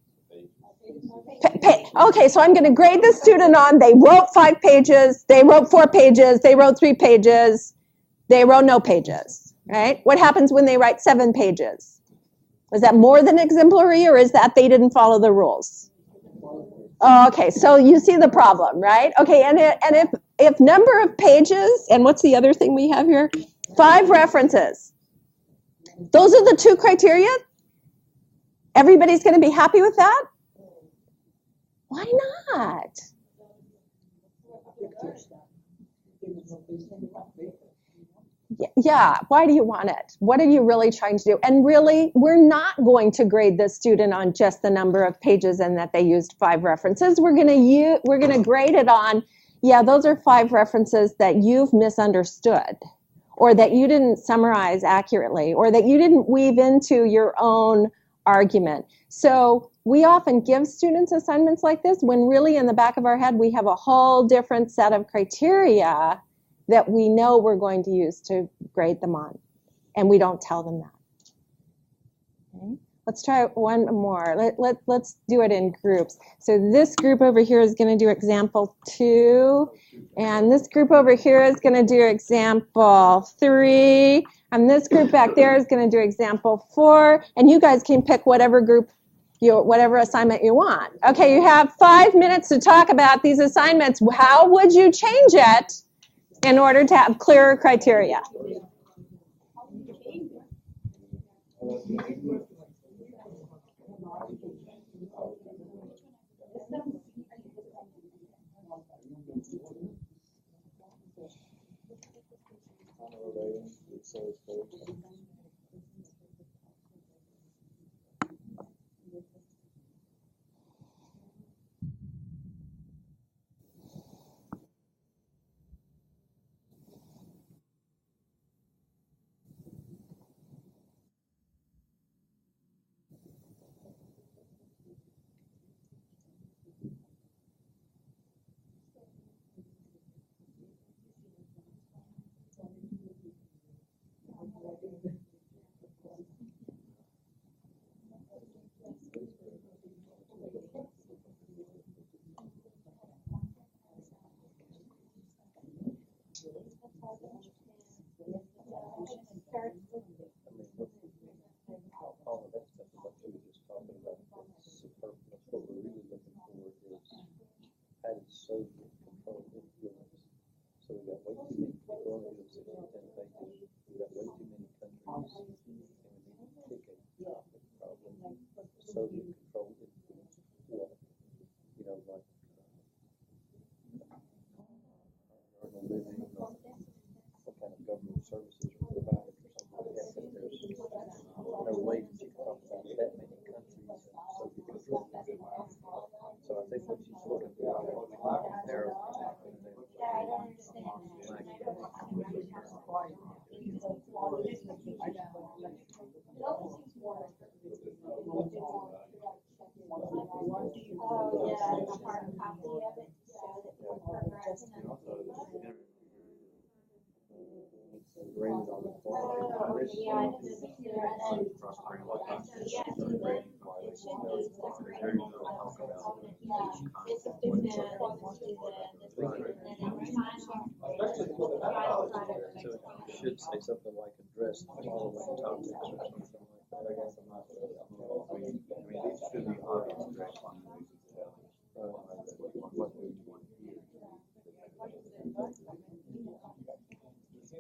Okay, so I'm going to grade the student on they wrote 5 pages, they wrote 4 pages, they wrote 3 pages, they wrote no pages, right? What happens when they write 7 pages? Is that more than exemplary, or is that they didn't follow the rules? Oh, okay, so you see the problem, right? Okay, and if number of pages, and what's the other thing we have here? 5 references. Those are the 2 criteria? Everybody's going to be happy with that? Why not? Yeah, why do you want it? What are you really trying to do? And really, we're not going to grade the student on just the number of pages and that they used 5 references. We're going to grade it on, yeah, those are 5 references that you've misunderstood, or that you didn't summarize accurately, or that you didn't weave into your own argument. So we often give students assignments like this when really in the back of our head we have a whole different set of criteria that we know we're going to use to grade them on, and we don't tell them that. Okay. Let's try one more. Let's do it in groups. So this group over here is going to do example 2, and this group over here is going to do example 3, and this group back there is going to do example 4, and you guys can pick whatever group, whatever assignment you want. Okay, you have 5 minutes to talk about these assignments. How would you change it in order to have clearer criteria? All of that stuff is what you were just talking about. Superfluous. What we're really looking for is how to show control influence. So we got way too many Oh, yeah, a hard copy of it, so that we're progressing And on. also, graded on the form. Oh, yeah, it's a computer, and then, Yeah. it should be separated. Yeah, it's a different, this is the, So it should say something like address the following topics or something like that. I guess I'm not sure. I mean, these should be obvious directions. What do you want to hear? So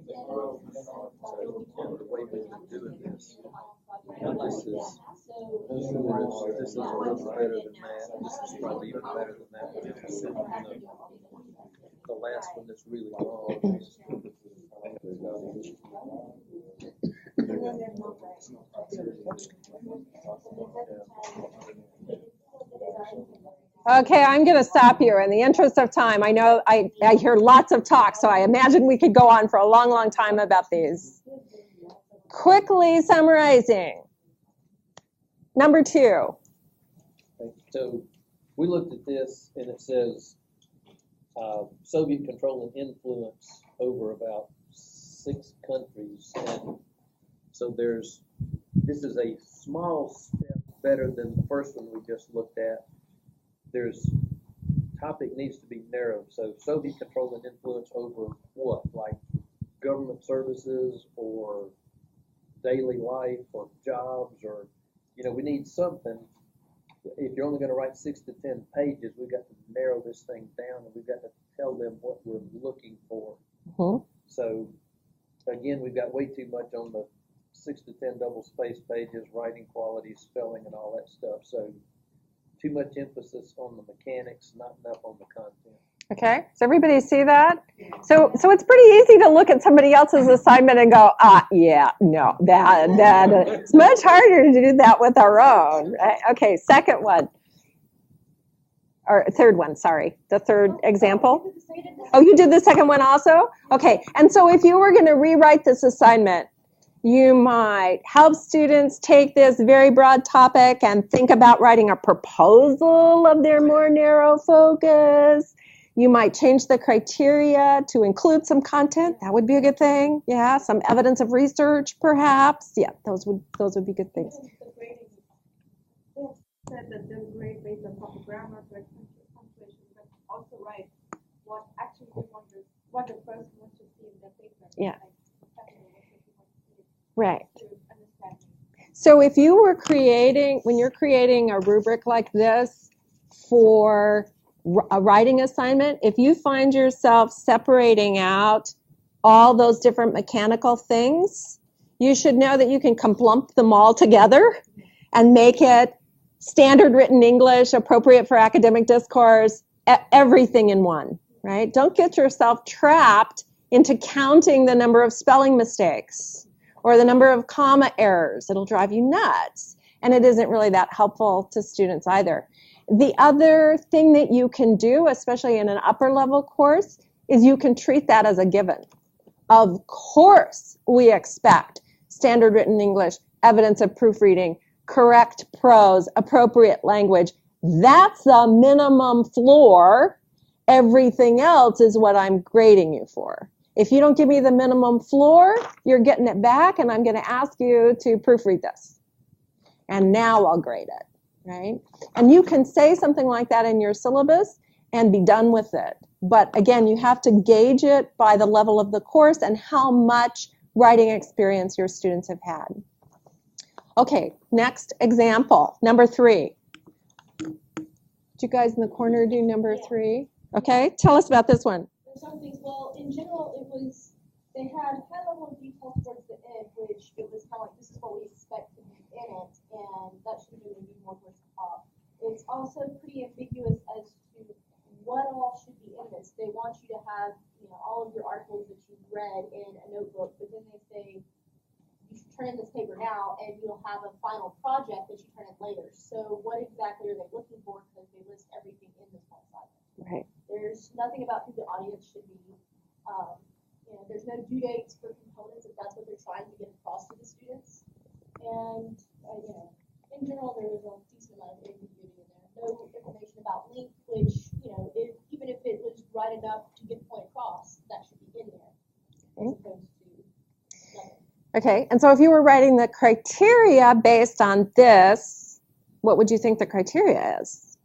the way we can do this, and this is a little better than that. This is probably even better than that. But it's the last one that's really long. Okay, I'm going to stop you in the interest of time. I know I hear lots of talk, so I imagine we could go on for a long, long time about these. Quickly summarizing. Number 2. So we looked at this, and it says Soviet control and influence over about 6 countries. And so this is a small step better than the first one we just looked at. There's topic needs to be narrowed. So Soviet control and influence over what? Like government services or daily life or jobs, or, we need something. If you're only going to write 6 to 10 pages, we've got to narrow this thing down, and we've got to tell them what we're looking for. Mm-hmm. So again, we've got way too much on the 6 to 10 double space pages, writing quality, spelling, and all that stuff. So too much emphasis on the mechanics, not enough on the content. Okay, does everybody see that? So it's pretty easy to look at somebody else's assignment and go, yeah, no, that it's much harder to do that with our own. Right? Okay, second one. Or third one, sorry. The third example. Oh, you did the second one also? Okay, and so if you were going to rewrite this assignment, you might help students take this very broad topic and think about writing a proposal of their more narrow focus. You might change the criteria to include some content. That would be a good thing. Yeah, some evidence of research, perhaps. Yeah, those would be good things. Said that they'll grade based on proper grammar, correct punctuation, but also write what actually they want to, what the person wants to see in their paper. Yeah. Like, right. to understand. So if you were when you're creating a rubric like this for a writing assignment, if you find yourself separating out all those different mechanical things, you should know that you can clump them all together and make it standard written English, appropriate for academic discourse, everything in one, right? Don't get yourself trapped into counting the number of spelling mistakes or the number of comma errors. It'll drive you nuts. And it isn't really that helpful to students either. The other thing that you can do, especially in an upper level course, is you can treat that as a given. Of course, we expect standard written English, evidence of proofreading, correct prose, appropriate language. That's the minimum floor. Everything else is what I'm grading you for. If you don't give me the minimum floor, you're getting it back, and I'm going to ask you to proofread this. And now I'll grade it, right? And you can say something like that in your syllabus and be done with it. But again, you have to gauge it by the level of the course and how much writing experience your students have had. Okay, next example, number 3. Did you guys in the corner do number 3? Okay, tell us about this one. There's some things, well, in general, they had high level of detail towards the end, which it was kind of like, this is what we expect to be in it, and that should have been maybe more towards the top. It's also pretty ambiguous as to what all should be in this. They want you to have, all of your articles that you've read in a notebook, but then they say, you should turn in this paper now, and you'll have a final project that you turn in later. So what exactly are they looking for? Because they list everything in this one assignment. Right. There's nothing about who the audience should be. There's no due dates for components if that's what they're trying to get across to the students. And in general, there is a decent amount of ambiguity in there. No information about wide enough to get the point across, that should be in there. As opposed to nothing. Okay, and so if you were writing the criteria based on this, what would you think the criteria is?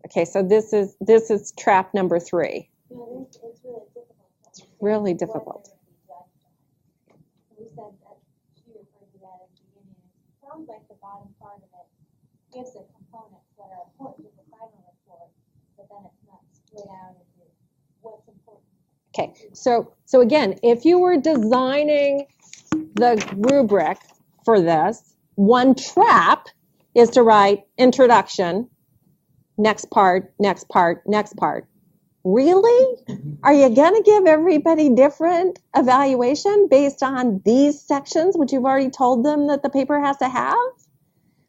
Okay, so this is trap number 3. You know, it's really difficult. It's really difficult. We said that she referred to that at the beginning. It sounds like the bottom part of it gives the components that are important to the final report, but then it's not split out into what's important. Okay, so again, if you were designing the rubric for this, one trap is to write introduction, next part, next part, next part. Really? Are you going to give everybody different evaluation based on these sections, which you've already told them that the paper has to have?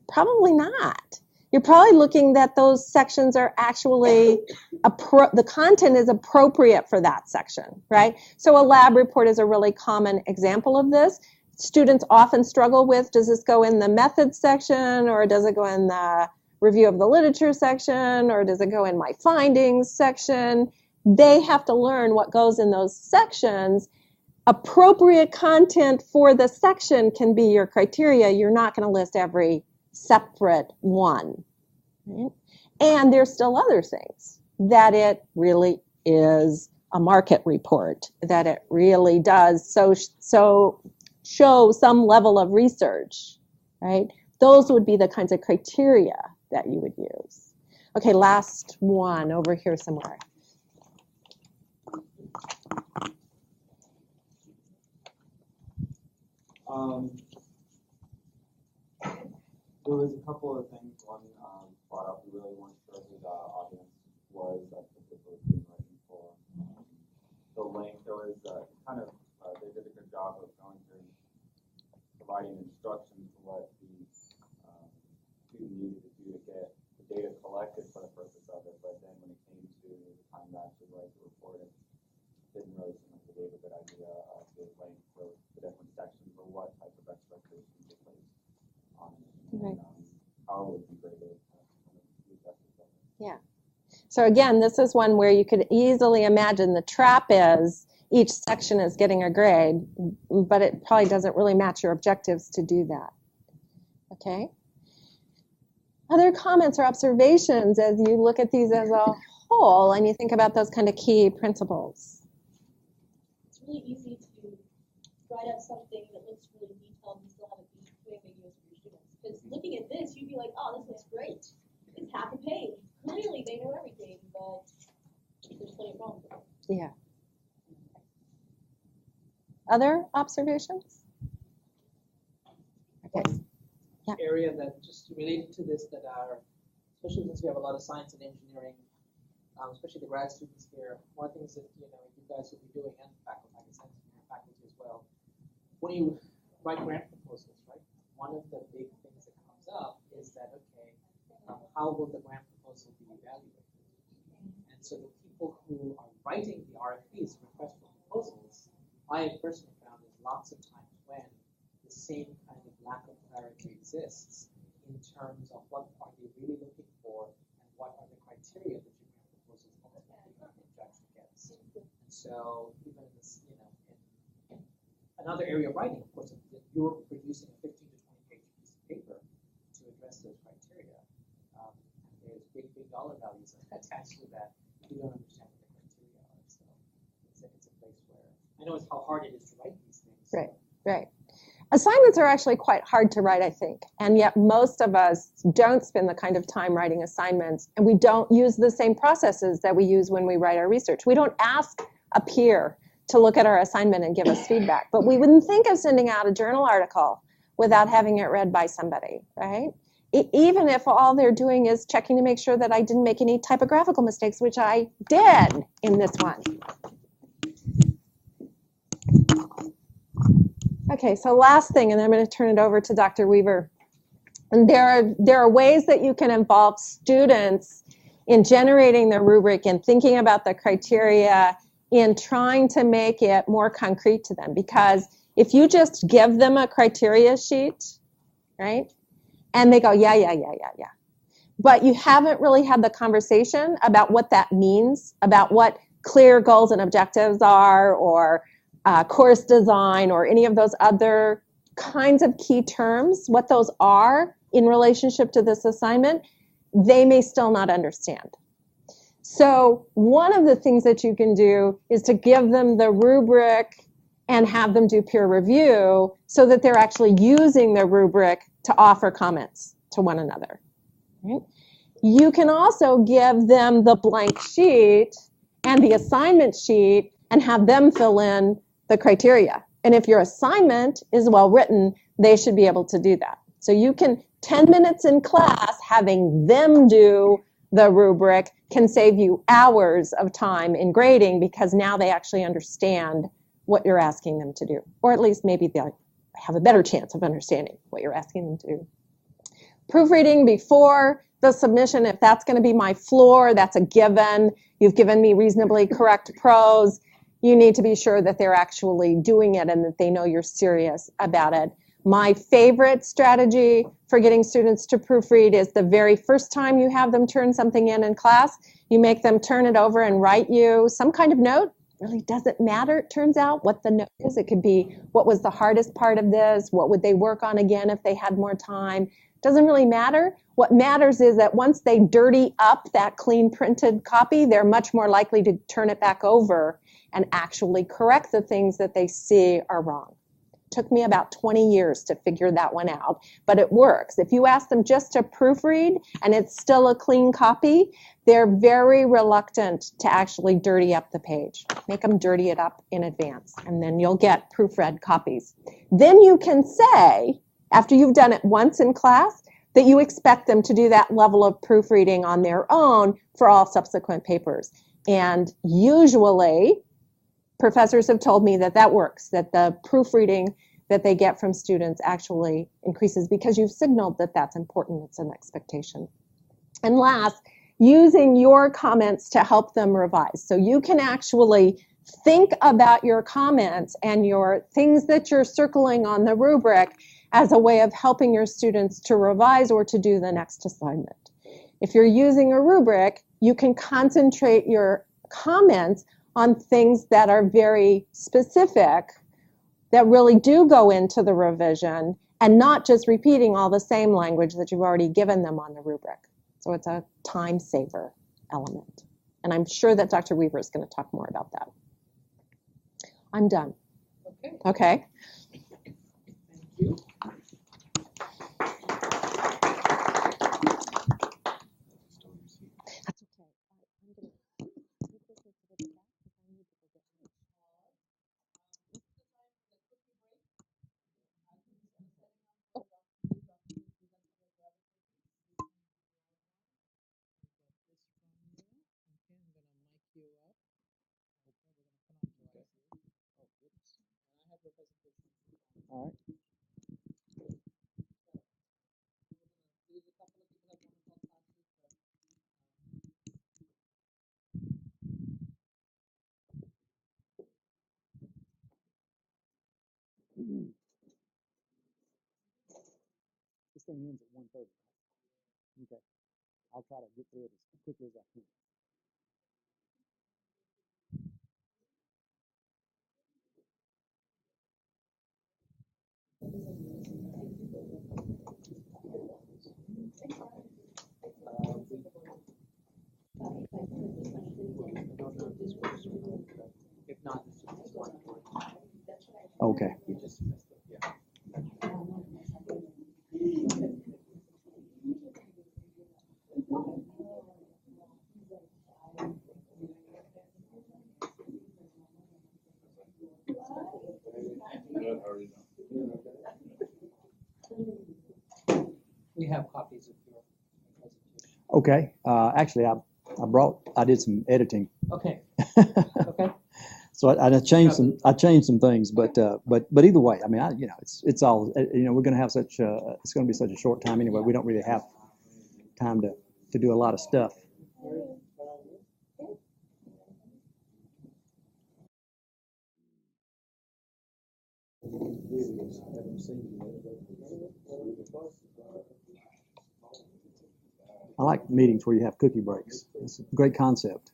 Probably not. You're probably looking that those sections are actually, the content is appropriate for that section, right? So a lab report is a really common example of this. Students often struggle with, does this go in the methods section, or does it go in the review of the literature section, or does it go in my findings section? They have to learn what goes in those sections. Appropriate content for the section can be your criteria. You're not going to list every separate one. Right? And there's still other things, that it really is a market report, that it really does so show some level of research, right? Those would be the kinds of criteria that you would use. Okay, last one over here somewhere. There was a couple of things. One brought up, we really weren't sure who the audience was that the paper was being written for. The link, there was kind of, they did a good job of going through providing instructions to what the student needed to do to get the data collected for the purpose of it, but then when it came to the time to actually write the report, it didn't really seem like they gave a good idea of the length for the different sections or what type of expectations they placed on it. Right. How it would be graded. Yeah. So again, this is one where you could easily imagine the trap is each section is getting a grade, but it probably doesn't really match your objectives to do that. Okay? Other comments or observations as you look at these as a whole and you think about those kind of key principles? It's really easy to write out something that looks really detailed and still have it be too ambiguous for your students. Because looking at this, you'd be like, oh, this looks great. It's half a page. Clearly they know everything, but there's plenty of problems with it. Yeah. Other observations? Okay. Yeah. Area that just related to this that are, especially since we have a lot of science and engineering, especially the grad students here, one of the things that you guys will be doing, and faculty, science engineering faculty as well, when you write grant proposals, right? One of the big things that comes up is that, okay, how will the grant proposal be evaluated? And so the people who are writing the RFPs, request for proposals, I have personally found there's lots of times when the same kind of lack of clarity exists in terms of what are they really looking for and what are the criteria that your grant proposal is ultimately judged against. And so even in this, in another area of writing, of course, if you're producing a 15 to 20 page piece of paper to address those criteria, there's big dollar values attached to that. You don't understand what the criteria are. So it's a place where I know it's how hard it is to write these things. Right, right. Assignments are actually quite hard to write, I think, and yet most of us don't spend the kind of time writing assignments, and we don't use the same processes that we use when we write our research. We don't ask a peer to look at our assignment and give us feedback, but we wouldn't think of sending out a journal article without having it read by somebody, right? Even if all they're doing is checking to make sure that I didn't make any typographical mistakes, which I did in this one. Okay, so last thing, and then I'm going to turn it over to Dr. Weaver. And there are ways that you can involve students in generating the rubric and thinking about the criteria in trying to make it more concrete to them. Because if you just give them a criteria sheet, right, and they go, yeah, but you haven't really had the conversation about what that means, about what clear goals and objectives are, or course design, or any of those other kinds of key terms, what those are in relationship to this assignment, they may still not understand. So one of the things that you can do is to give them the rubric and have them do peer review so that they're actually using the rubric to offer comments to one another. Right? You can also give them the blank sheet and the assignment sheet and have them fill in the criteria. And if your assignment is well written, they should be able to do that. So you can, 10 minutes in class, having them do the rubric can save you hours of time in grading, because now they actually understand what you're asking them to do. Or at least maybe they'll have a better chance of understanding what you're asking them to do. Proofreading before the submission, if that's going to be my floor, that's a given. You've given me reasonably correct prose. You need to be sure that they're actually doing it and that they know you're serious about it. My favorite strategy for getting students to proofread is the very first time you have them turn something in class, you make them turn it over and write you some kind of note. Really doesn't matter, it turns out, what the note is. It could be, what was the hardest part of this? What would they work on again if they had more time? Doesn't really matter. What matters is that once they dirty up that clean printed copy, they're much more likely to turn it back over and actually correct the things that they see are wrong. Took me about 20 years to figure that one out, but it works. If you ask them just to proofread and it's still a clean copy, they're very reluctant to actually dirty up the page. Make them dirty it up in advance, and then you'll get proofread copies. Then you can say, after you've done it once in class, that you expect them to do that level of proofreading on their own for all subsequent papers. And usually, professors have told me that that works, that the proofreading that they get from students actually increases because you've signaled that that's important, it's an expectation. And last, using your comments to help them revise. So you can actually think about your comments and your things that you're circling on the rubric as a way of helping your students to revise or to do the next assignment. If you're using a rubric, you can concentrate your comments on things that are very specific, that really do go into the revision, and not just repeating all the same language that you've already given them on the rubric. So it's a time saver element. And I'm sure that Dr. Weaver is going to talk more about that. I'm done. Okay. Thank you. That's okay. I'm going to take this into the back because I need to go get my All right. This thing ends at 1:30. Okay. I'll try to get through it as quickly as I can. If not, okay. We have copies of your presentation. Okay. Actually, I did some editing. Okay. Okay. So I changed some things, but either way, I mean, it's all, we're going to have it's going to be such a short time anyway. We don't really have time to do a lot of stuff. I like meetings where you have cookie breaks. It's a great concept.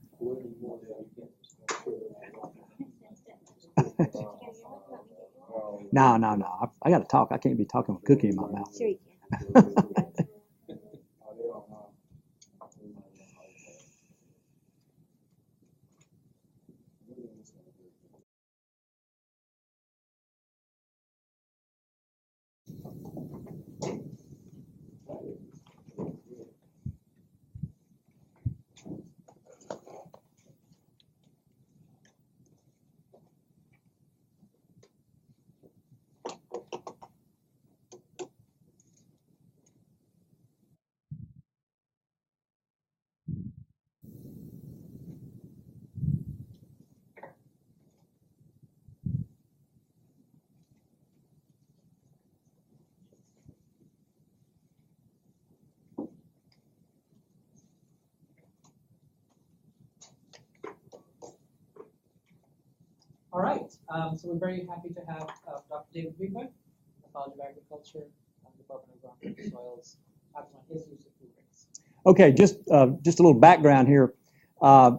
No. I got to talk. I can't be talking with cookie in my mouth. Sure you can. All right, so we're very happy to have Dr. David Weaver, College of Agriculture, Department of Ground and Soils, talking about his use of rubrics. Okay, just a little background here.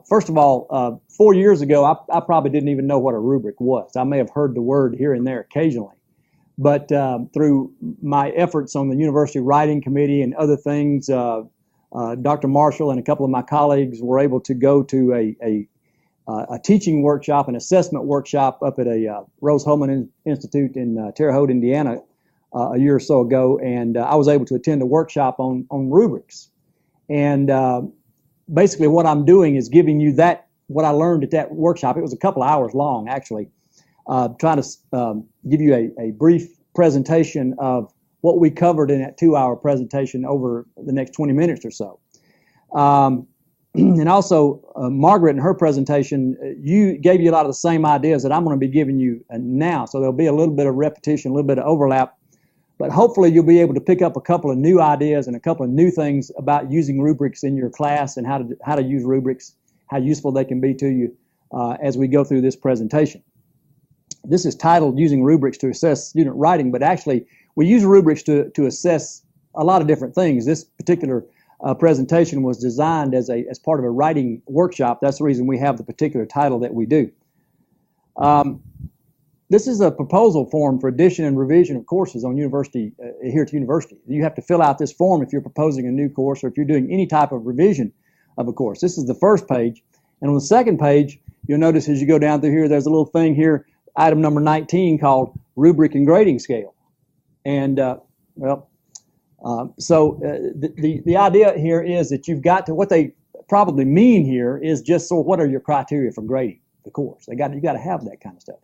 First of all, 4 years ago, I probably didn't even know what a rubric was. I may have heard the word here and there occasionally. But through my efforts on the University Writing Committee and other things, Dr. Marshall and a couple of my colleagues were able to go to a teaching workshop, an assessment workshop up at a Rose-Hulman Institute in Terre Haute, Indiana, a year or so ago, and I was able to attend a workshop on rubrics. And basically what I'm doing is giving you what I learned at that workshop. It was a couple hours long, actually, trying to give you a brief presentation of what we covered in that 2-hour presentation over the next 20 minutes or so. And also, Margaret, in her presentation, gave you a lot of the same ideas that I'm going to be giving you now. So there'll be a little bit of repetition, a little bit of overlap. But hopefully you'll be able to pick up a couple of new ideas and a couple of new things about using rubrics in your class and how to use rubrics, how useful they can be to you as we go through this presentation. This is titled Using Rubrics to Assess Student Writing, but actually we use rubrics to assess a lot of different things. This particular presentation was designed as part of a writing workshop. That's the reason we have the particular title that we do. This is a proposal form for addition and revision of courses on university, here at university. You have to fill out this form if you're proposing a new course or if you're doing any type of revision of a course. This is the first page. And on the second page, you'll notice as you go down through here, there's a little thing here, item number 19, called Rubric and Grading Scale. And, so the idea here is that you've got to, what they probably mean here is just, so what are your criteria for grading the course? You got to have that kind of stuff.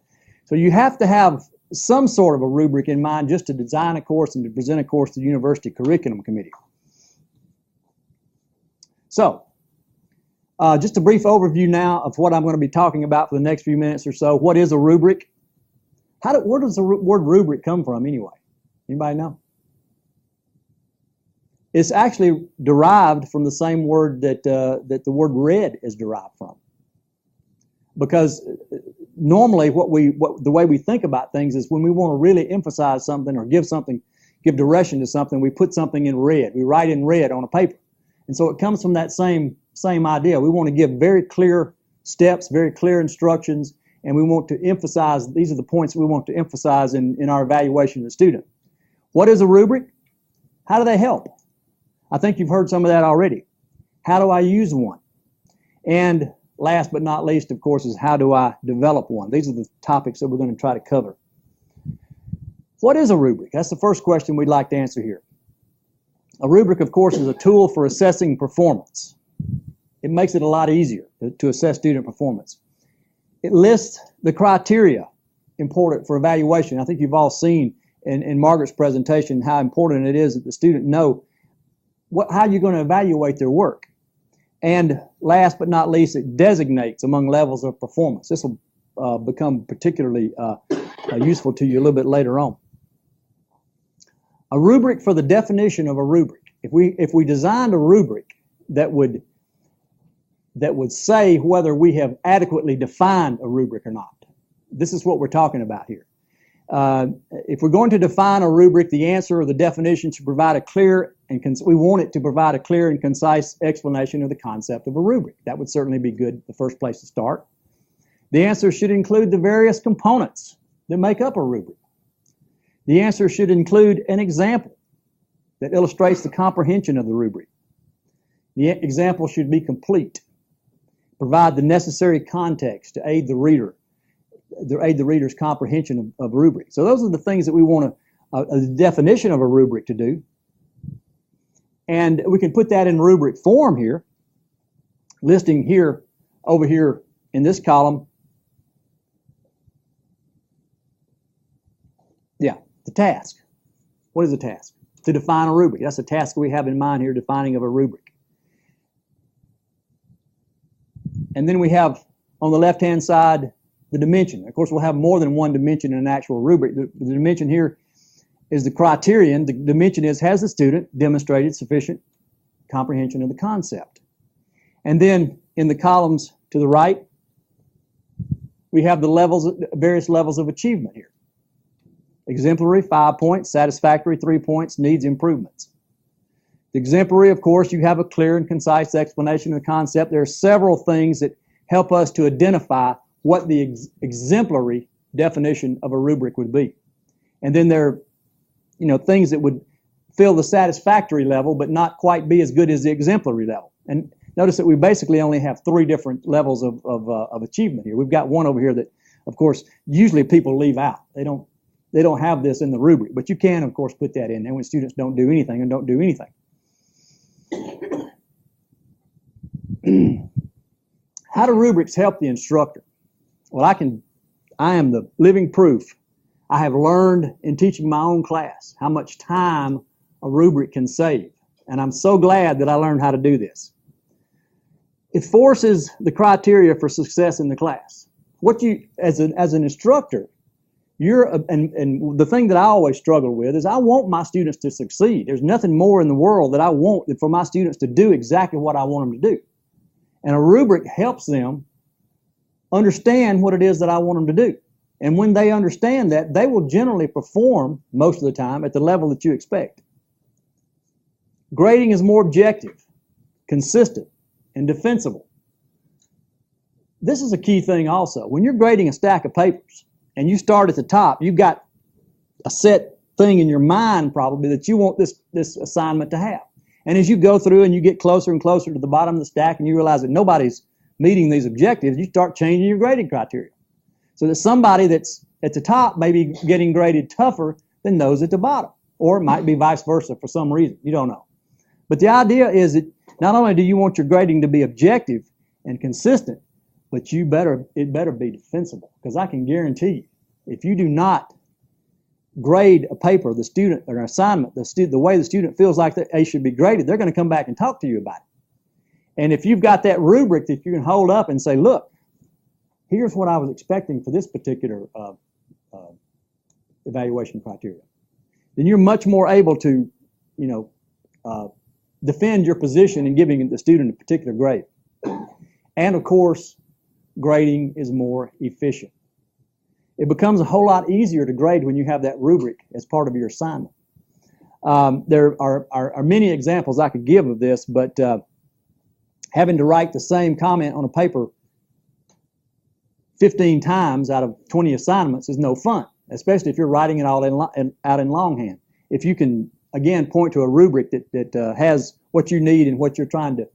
So you have to have some sort of a rubric in mind just to design a course and to present a course to the University Curriculum Committee. So, just a brief overview now of what I'm going to be talking about for the next few minutes or so. What is a rubric? Where does the word rubric come from anyway? Anybody know? It's actually derived from the same word that the word read is derived from. Because normally the way we think about things is when we want to really emphasize something or give direction to something, we put something in red. We write in red on a paper. And so it comes from that same idea. We want to give very clear steps, very clear instructions, and we want to emphasize, these are the points we want to emphasize in our evaluation of the student. What is a rubric? How do they help? I think you've heard some of that already. How do I use one? And last but not least, of course, is how do I develop one? These are the topics that we're going to try to cover. What is a rubric? That's the first question we'd like to answer here. A rubric, of course, is a tool for assessing performance. It makes it a lot easier to assess student performance. It lists the criteria important for evaluation. I think you've all seen in Margaret's presentation how important it is that the student know how you're going to evaluate their work. And last but not least, it designates among levels of performance. This will become particularly useful to you a little bit later on. A rubric, for the definition of a rubric. If we designed a rubric that would say whether we have adequately defined a rubric or not, this is what we're talking about here. If we're going to define a rubric, the answer or the definition should provide a clear and we want it to provide a clear and concise explanation of the concept of a rubric. That would certainly be good, the first place to start. The answer should include the various components that make up a rubric. The answer should include an example that illustrates the comprehension of the rubric. The example should be complete, provide the necessary context to aid the reader's comprehension of rubric. So those are the things that we want a definition of a rubric to do. And we can put that in rubric form here, listing here, over here in this column, the task. What is the task? To define a rubric. That's the task we have in mind here, defining of a rubric. And then we have, on the left-hand side, the dimension. Of course, we'll have more than one dimension in an actual rubric. The dimension here is the criterion. The dimension is, has the student demonstrated sufficient comprehension of the concept? And then in the columns to the right, we have the various levels of achievement here. Exemplary, 5 points. Satisfactory, 3 points. Needs improvements. The exemplary, of course, you have a clear and concise explanation of the concept. There are several things that help us to identify what the exemplary definition of a rubric would be. And then there are, things that would fill the satisfactory level but not quite be as good as the exemplary level. And notice that we basically only have 3 different levels of achievement here. We've got one over here that, of course, usually people leave out. They don't have this in the rubric, but you can, of course, put that in there when students don't do anything and don't do anything. How do rubrics help the instructor? Well, I am the living proof. I have learned in teaching my own class how much time a rubric can save, and I'm so glad that I learned how to do this. It forces the criteria for success in the class. What you, as an instructor, and the thing that I always struggle with is I want my students to succeed. There's nothing more in the world that I want than for my students to do exactly what I want them to do. And a rubric helps them understand what it is that I want them to do. And when they understand that, they will generally perform most of the time at the level that you expect. Grading is more objective, consistent, and defensible. This is a key thing also. When you're grading a stack of papers, and you start at the top, you've got a set thing in your mind probably that you want this assignment to have. And as you go through and you get closer and closer to the bottom of the stack and you realize that nobody's meeting these objectives, you start changing your grading criteria. So that somebody that's at the top may be getting graded tougher than those at the bottom. Or it might be vice versa for some reason. You don't know. But the idea is that not only do you want your grading to be objective and consistent, but it better be defensible, because I can guarantee you, if you do not grade a paper, the student, or an assignment, the way the student feels like they should be graded, they're going to come back and talk to you about it. And if you've got that rubric that you can hold up and say, look, here's what I was expecting for this particular evaluation criteria, then you're much more able to, defend your position in giving the student a particular grade. And of course, grading is more efficient. It becomes a whole lot easier to grade when you have that rubric as part of your assignment. There are many examples I could give of this, but having to write the same comment on a paper 15 times out of 20 assignments is no fun, especially if you're writing it all out in longhand. If you can, again, point to a rubric that has what you need and what you're trying to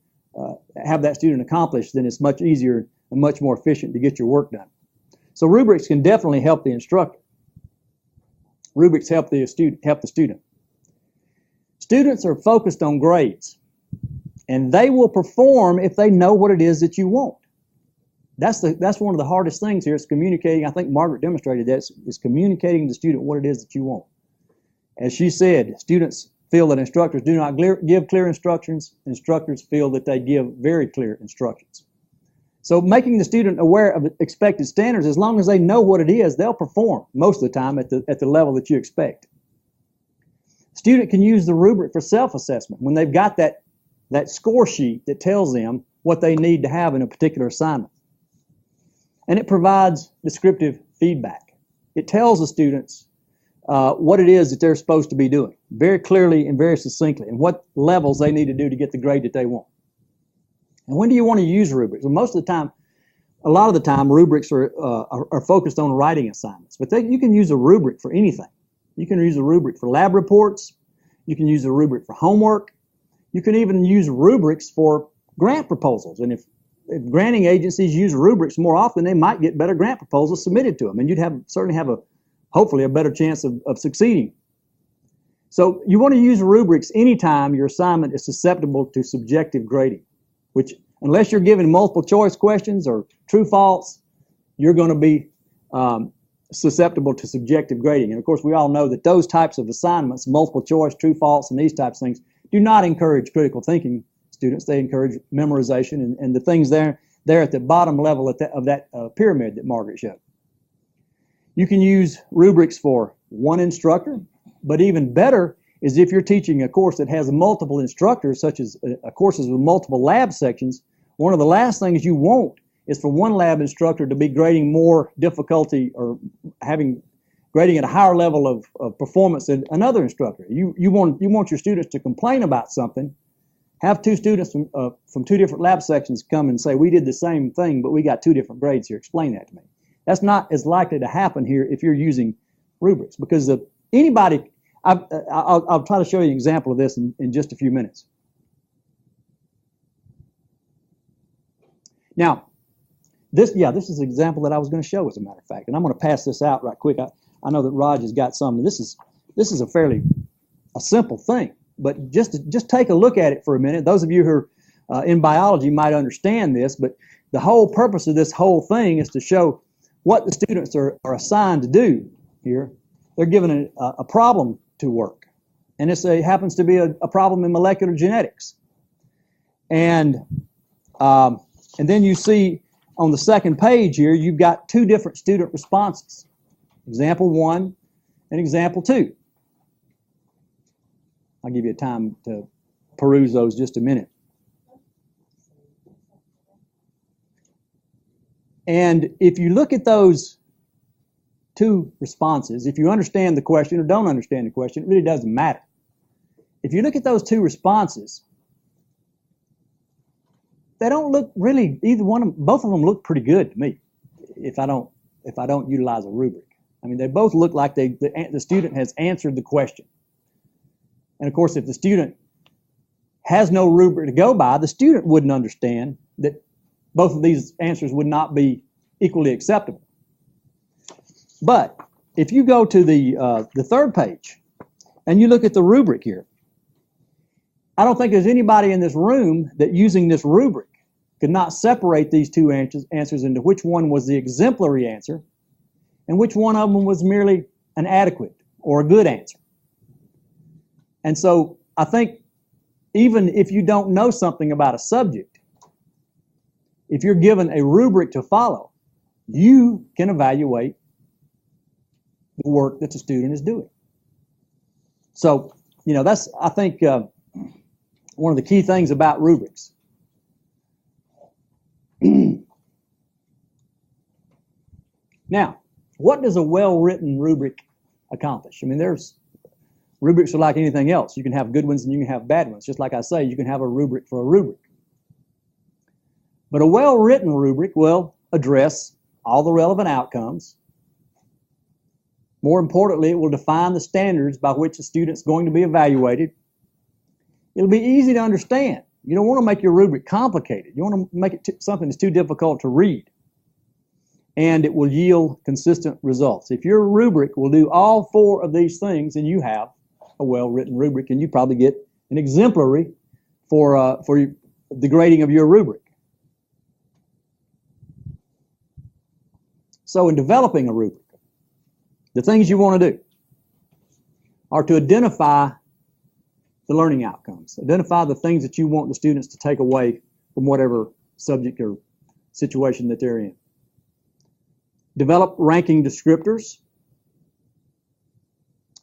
have that student accomplish, then it's much easier and much more efficient to get your work done. So rubrics can definitely help the instructor. Rubrics help the student. Students are focused on grades, and they will perform if they know what it is that you want. That's one of the hardest things here is communicating. I think Margaret demonstrated that, is communicating to the student what it is that you want. As she said, students feel that instructors do not give clear instructions. Instructors feel that they give very clear instructions. So making the student aware of the expected standards, as long as they know what it is, they'll perform most of the time at the level that you expect. Student can use the rubric for self-assessment when they've got that score sheet that tells them what they need to have in a particular assignment. And it provides descriptive feedback. It tells the students what it is that they're supposed to be doing, very clearly and very succinctly, and what levels they need to do to get the grade that they want. And when do you want to use rubrics? Well, most of the time, a lot of the time, rubrics are focused on writing assignments, but you can use a rubric for anything. You can use a rubric for lab reports. You can use a rubric for homework. You can even use rubrics for grant proposals. And if granting agencies use rubrics more often, they might get better grant proposals submitted to them, and you'd certainly have hopefully a better chance of succeeding. So you want to use rubrics anytime your assignment is susceptible to subjective grading, which unless you're given multiple choice questions or true false, you're going to be susceptible to subjective grading. And of course, we all know that those types of assignments, multiple choice, true false, and these types of things, do not encourage critical thinking students. They encourage memorization and the things there at the bottom level of that pyramid that Margaret showed. You can use rubrics for one instructor, but even better is if you're teaching a course that has multiple instructors, such as courses with multiple lab sections. One of the last things you want is for one lab instructor to be grading more difficulty or grading at a higher level of performance than another instructor. You want your students to complain about something, have two students from two different lab sections come and say, we did the same thing, but we got two different grades here. Explain that to me. That's not as likely to happen here if you're using rubrics, because anybody, I'll try to show you an example of this in just a few minutes. Now, this is an example that I was going to show, as a matter of fact, and I'm going to pass this out right quick. I know that Raj has got some. This is a simple thing, but just take a look at it for a minute. Those of you who are in biology might understand this, but the whole purpose of this whole thing is to show what the students are assigned to do here. They're given a problem to work, and it happens to be a problem in molecular genetics. And then you see on the second page here, you've got two different student responses, example 1 and example 2. I'll give you time to peruse those just a minute. And if you look at those two responses, if you understand the question or don't understand the question, it really doesn't matter. If you look at those two responses, they don't look really, both of them look pretty good to me if I don't utilize a rubric. I mean, they both look like the student has answered the question. And of course, if the student has no rubric to go by, the student wouldn't understand that both of these answers would not be equally acceptable. But if you go to the third page and you look at the rubric here, I don't think there's anybody in this room that using this rubric could not separate these two answers into which one was the exemplary answer and which one of them was merely an adequate or a good answer. And so I think even if you don't know something about a subject, if you're given a rubric to follow, you can evaluate the work that the student is doing. So, that's, I think, one of the key things about rubrics. Now, what does a well-written rubric accomplish? I mean, rubrics are like anything else. You can have good ones and you can have bad ones. Just like I say, you can have a rubric for a rubric. But a well-written rubric will address all the relevant outcomes. More importantly, it will define the standards by which the student's going to be evaluated. It'll be easy to understand. You don't want to make your rubric complicated. You want to make it something that's too difficult to read. And it will yield consistent results. If your rubric will do all four of these things, then you have a well-written rubric, and you probably get an exemplary for the grading of your rubric. So in developing a rubric, the things you want to do are to identify the learning outcomes. Identify the things that you want the students to take away from whatever subject or situation that they're in. Develop ranking descriptors.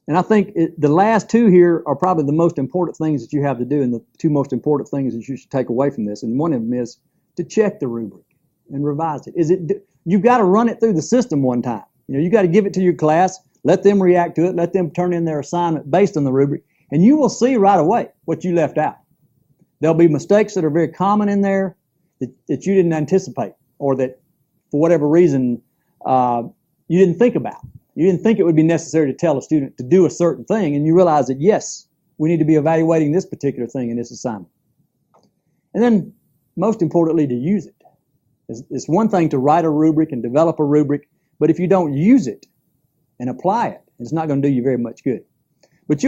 And I think the last two here are probably the most important things that you have to do, and the two most important things that you should take away from this. And one of them is to check the rubric and revise it. You've got to run it through the system one time. You got to give it to your class. Let them react to it. Let them turn in their assignment based on the rubric. And you will see right away what you left out. There'll be mistakes that are very common in there that you didn't anticipate, or that for whatever reason you didn't think about. You didn't think it would be necessary to tell a student to do a certain thing, and you realize that, yes, we need to be evaluating this particular thing in this assignment. And then, most importantly, to use it. It's one thing to write a rubric and develop a rubric, but if you don't use it and apply it, it's not going to do you very much good. But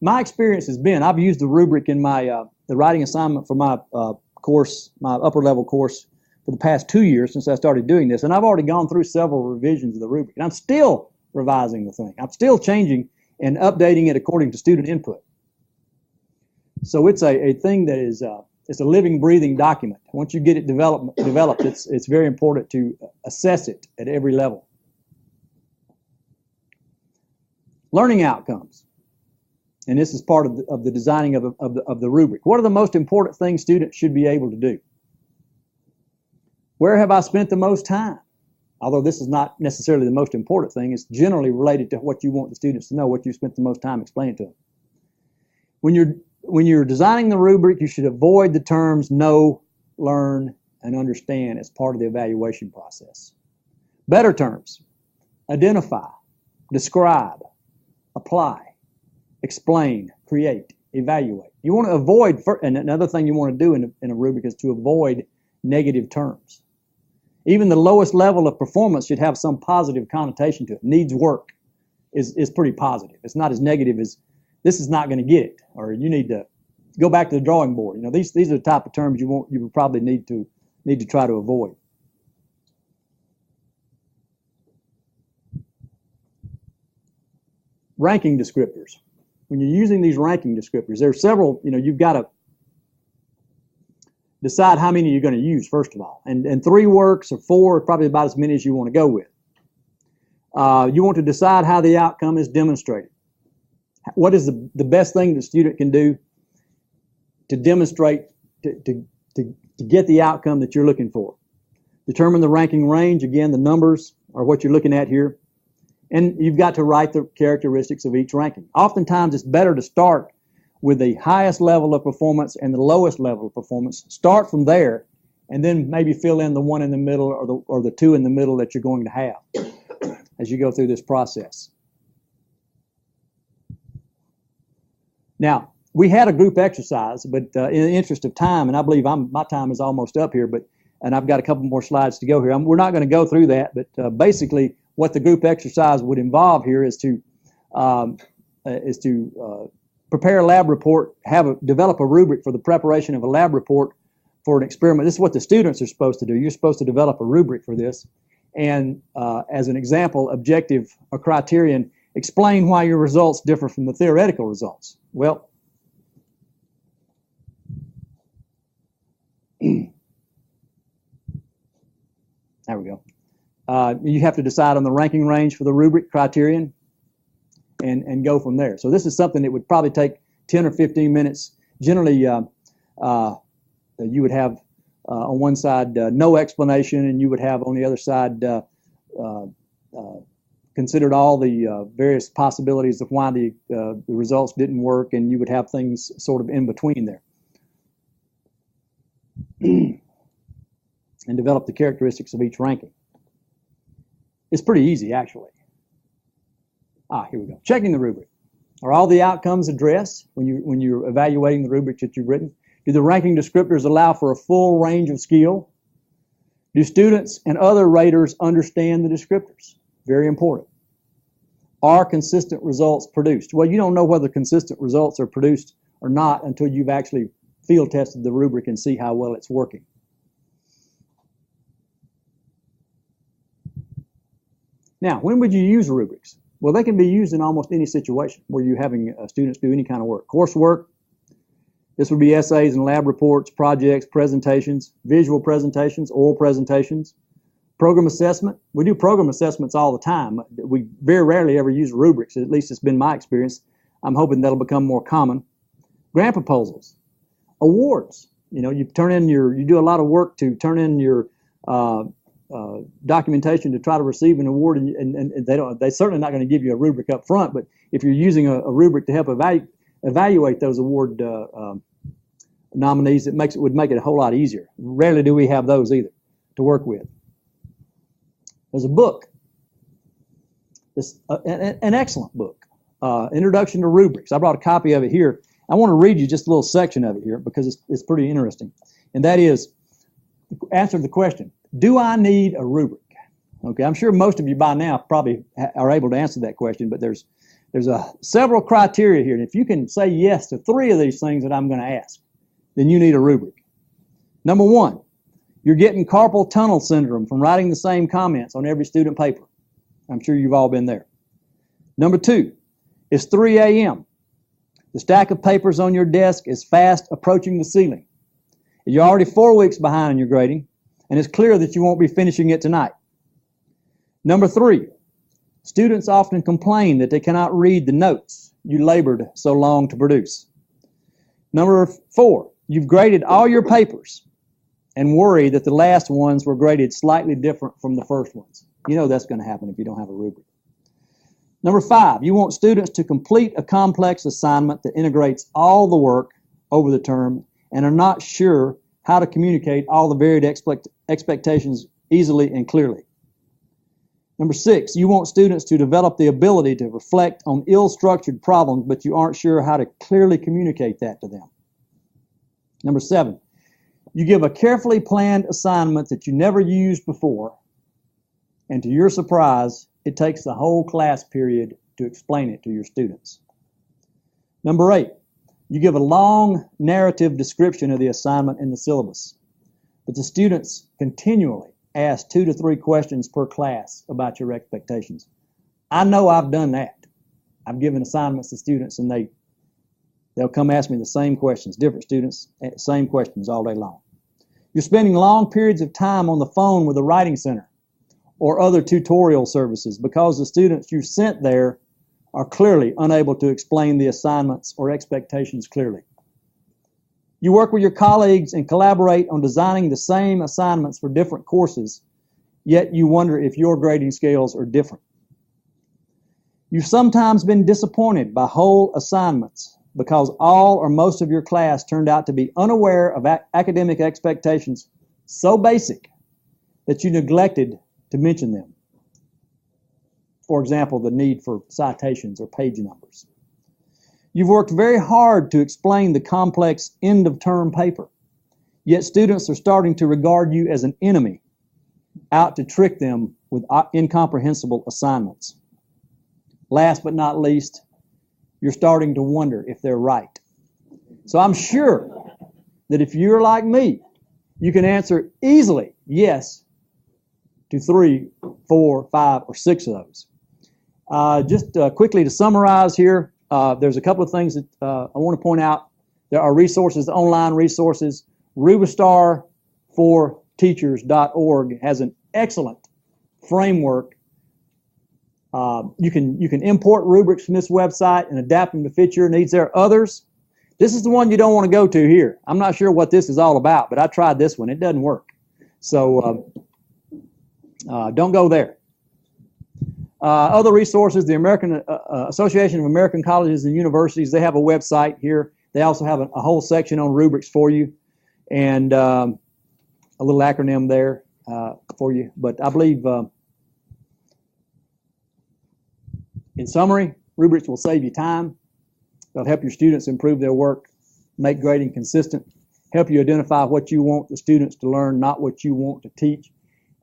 my experience has been, I've used the rubric in my the writing assignment for my course, my upper level course, for the past 2 years since I started doing this, and I've already gone through several revisions of the rubric, and I'm still revising the thing. I'm still changing and updating it according to student input. So it's a thing that is it's a living, breathing document. Once you get it developed, it's very important to assess it at every level. Learning outcomes. And this is part of the designing of the rubric. What are the most important things students should be able to do? Where have I spent the most time? Although this is not necessarily the most important thing, it's generally related to what you want the students to know, what you spent the most time explaining to them. When you're designing the rubric, you should avoid the terms know, learn, and understand as part of the evaluation process. Better terms: identify, describe, apply, explain, create, evaluate. You want to avoid, and another thing you want to do in a rubric is to avoid negative terms. Even the lowest level of performance should have some positive connotation to it. Needs work is pretty positive. It's not as negative as this is not going to get it, or you need to go back to the drawing board. You know, these are the type of terms you would probably need to try to avoid. Ranking descriptors. When you're using these ranking descriptors, there are several, you've got to decide how many you're going to use, first of all. And 3 works, or 4 are probably about as many as you want to go with. You want to decide how the outcome is demonstrated. What is the best thing the student can do to demonstrate, to get the outcome that you're looking for? Determine the ranking range. Again, the numbers are what you're looking at here. And you've got to write the characteristics of each ranking. Oftentimes, it's better to start with the highest level of performance and the lowest level of performance. Start from there, and then maybe fill in the one in the middle or the 2 in the middle that you're going to have as you go through this process. Now, we had a group exercise, but in the interest of time, and I believe my time is almost up here, and I've got a couple more slides to go here. We're not going to go through that, but basically, what the group exercise would involve here is to prepare a lab report, develop a rubric for the preparation of a lab report for an experiment. This is what the students are supposed to do. You're supposed to develop a rubric for this, and as an example, objective or criterion, explain why your results differ from the theoretical results. Well, there we go. You have to decide on the ranking range for the rubric criterion and go from there. So this is something that would probably take 10 or 15 minutes. Generally, you would have on one side no explanation, and you would have on the other side considered all the various possibilities of why the results didn't work, and you would have things sort of in between there. And develop the characteristics of each ranking. It's pretty easy, actually. Here we go. Checking the rubric. Are all the outcomes addressed when you're evaluating the rubric that you've written? Do the ranking descriptors allow for a full range of skill? Do students and other raters understand the descriptors? Very important. Are consistent results produced? Well, you don't know whether consistent results are produced or not until you've actually field tested the rubric and see how well it's working. Now, when would you use rubrics? Well, they can be used in almost any situation where you're having students do any kind of work. Coursework, this would be essays and lab reports, projects, presentations, visual presentations, oral presentations. Program assessment, we do program assessments all the time. We very rarely ever use rubrics, at least it's been my experience. I'm hoping that'll become more common. Grant proposals, awards. You do a lot of work to turn in your documentation to try to receive an award, and they're certainly not going to give you a rubric up front, but if you're using a rubric to help evaluate those award nominees, it would make it a whole lot easier. Rarely do we have those either to work with. There's a book, an excellent book, Introduction to Rubrics. I brought a copy of it here. I want to read you just a little section of it here because it's pretty interesting. And that is, answer the question, do I need a rubric? Okay, I'm sure most of you by now probably are able to answer that question, but there's several criteria here. And if you can say yes to 3 of these things that I'm going to ask, then you need a rubric. Number 1, you're getting carpal tunnel syndrome from writing the same comments on every student paper. I'm sure you've all been there. Number 2, it's 3 a.m. The stack of papers on your desk is fast approaching the ceiling. You're already 4 weeks behind in your grading, and it's clear that you won't be finishing it tonight. Number 3, students often complain that they cannot read the notes you labored so long to produce. Number 4, you've graded all your papers and worry that the last ones were graded slightly different from the first ones. You know that's going to happen if you don't have a rubric. Number 5, you want students to complete a complex assignment that integrates all the work over the term and are not sure how to communicate all the varied expectations easily and clearly. Number 6, you want students to develop the ability to reflect on ill-structured problems, but you aren't sure how to clearly communicate that to them. Number 7, you give a carefully planned assignment that you never used before, and to your surprise, it takes the whole class period to explain it to your students. Number 8, you give a long narrative description of the assignment in the syllabus, but the students continually ask 2 to 3 questions per class about your expectations. I know I've done that. I've given assignments to students and they'll come ask me the same questions, different students, same questions all day long. You're spending long periods of time on the phone with the writing center or other tutorial services because the students you sent there are clearly unable to explain the assignments or expectations clearly. You work with your colleagues and collaborate on designing the same assignments for different courses, yet you wonder if your grading scales are different. You've sometimes been disappointed by whole assignments because all or most of your class turned out to be unaware of academic expectations so basic that you neglected to mention them. For example, the need for citations or page numbers. You've worked very hard to explain the complex end-of-term paper, yet students are starting to regard you as an enemy, out to trick them with incomprehensible assignments. Last but not least, you're starting to wonder if they're right. So I'm sure that if you're like me, you can answer easily yes to 3, 4, 5, or 6 of those. Just quickly to summarize here, there's a couple of things that I want to point out. There are resources, online resources. Rubistar4teachers.org has an excellent framework. You can import rubrics from this website and adapt them to fit your needs. There are others. This is the one you don't want to go to here. I'm not sure what this is all about, but I tried this one. It doesn't work. So don't go there. Other resources, the American Association of American Colleges and Universities, they have a website here. They also have a whole section on rubrics for you and a little acronym there for you. But I believe, in summary, rubrics will save you time. They'll help your students improve their work, make grading consistent, help you identify what you want the students to learn, not what you want to teach.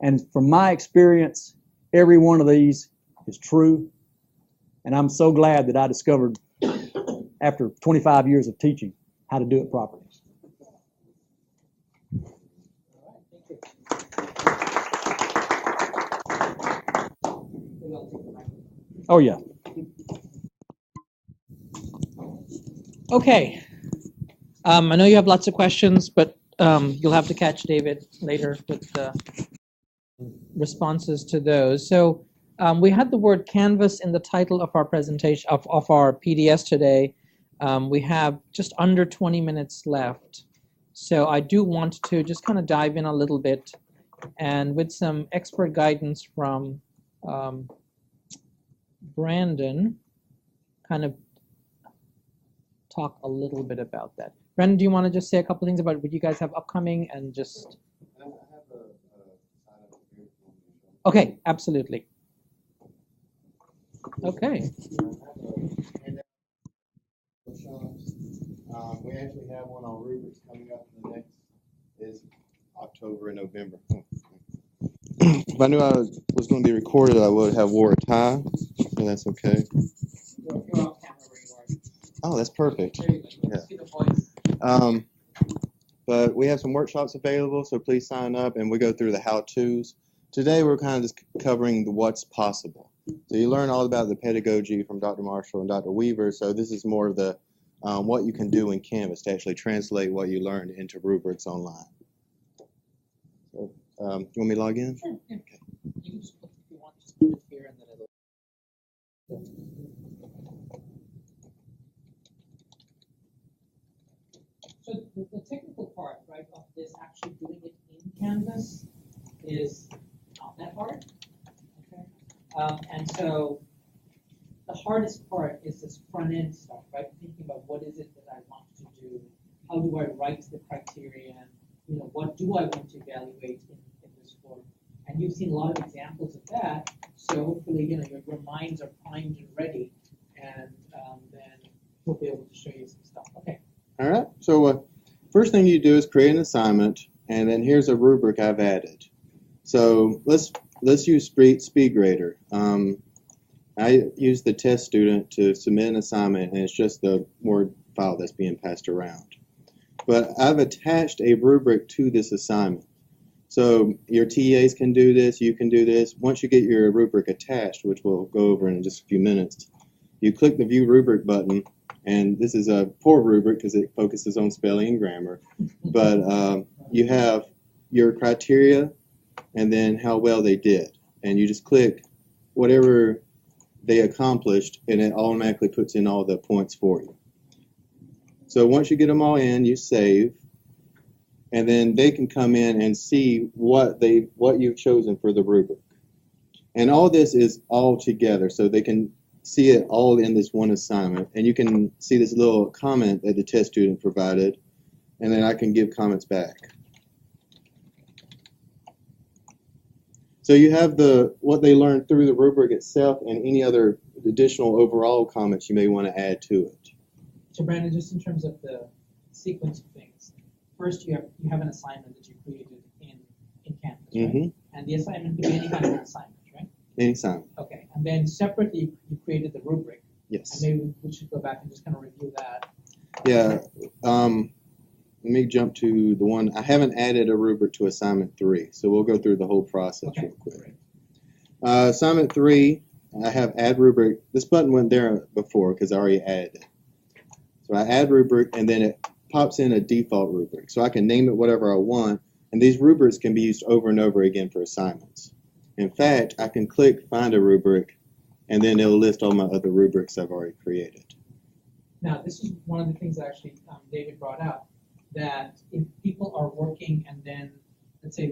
And from my experience, every one of these is true, and I'm so glad that I discovered, after 25 years of teaching, how to do it properly. Oh, yeah. Okay. I know you have lots of questions, but you'll have to catch David later with the responses to those. So we had the word Canvas in the title of our presentation, of our PDS today. We have just under 20 minutes left. So I do want to just kind of dive in a little bit and with some expert guidance from Brandon, kind of talk a little bit about that. Brandon, do you want to just say a couple things about what you guys have upcoming and just... I have a sign up here. Okay, absolutely. Okay. We actually have one on rubrics coming up in the next is October and November. If I knew I was going to be recorded, I would have wore a tie, so that's okay. You're off camera where you are. Oh, that's perfect. There you go. Yeah. See the voice. But we have some workshops available, so please sign up, and we go through the how-tos. Today, we're kind of just covering the what's possible. So you learn all about the pedagogy from Dr. Marshall and Dr. Weaver, so this is more of the what you can do in Canvas to actually translate what you learned into rubrics online. So, you want me to log in? Sure. Yeah. Okay. You can just put, if you want, just put it here and then it'll... So the technical part, right, of this actually doing it in Canvas is not that hard. Okay. And so the hardest part is this front end stuff, right? Thinking about what is it that I want to do, how do I write the criterion, you know, what do I want to evaluate in this form? And you've seen a lot of examples of that, so hopefully, you know, your minds are primed and ready, and then we'll be able to show you some stuff. Okay. All right. So first thing you do is create an assignment, and then here's a rubric I've added. So let's use SpeedGrader. I use the test student to submit an assignment, and it's just the Word file that's being passed around. But I've attached a rubric to this assignment. So your TAs can do this, you can do this. Once you get your rubric attached, which we'll go over in just a few minutes, you click the View Rubric button, and this is a poor rubric because it focuses on spelling and grammar. But you have your criteria and then how well they did. And you just click whatever they accomplished, and it automatically puts in all the points for you. So once you get them all in, you save, and then they can come in and see what you've chosen for the rubric. And all this is all together, so they can see it all in this one assignment. And you can see this little comment that the test student provided, and then I can give comments back. So you have what they learned through the rubric itself and any other additional overall comments you may want to add to it. So Brandon, just in terms of the sequence of things, first you have an assignment that you created in Canvas, right? Mm-hmm. And the assignment could be any kind of an assignment, right? Any assignment. Okay, and then separately you created the rubric. Yes. And maybe we should go back and just kind of review that. Yeah. Let me jump to the one. I haven't added a rubric to assignment 3, so we'll go through the whole process real quick. Assignment 3, I have add rubric. This button went there before because I already added it. So I add rubric, and then it pops in a default rubric. So I can name it whatever I want, and these rubrics can be used over and over again for assignments. In fact, I can click Find a Rubric, and then it'll list all my other rubrics I've already created. Now, this is one of the things that actually David brought out, that if people are working and then, let's say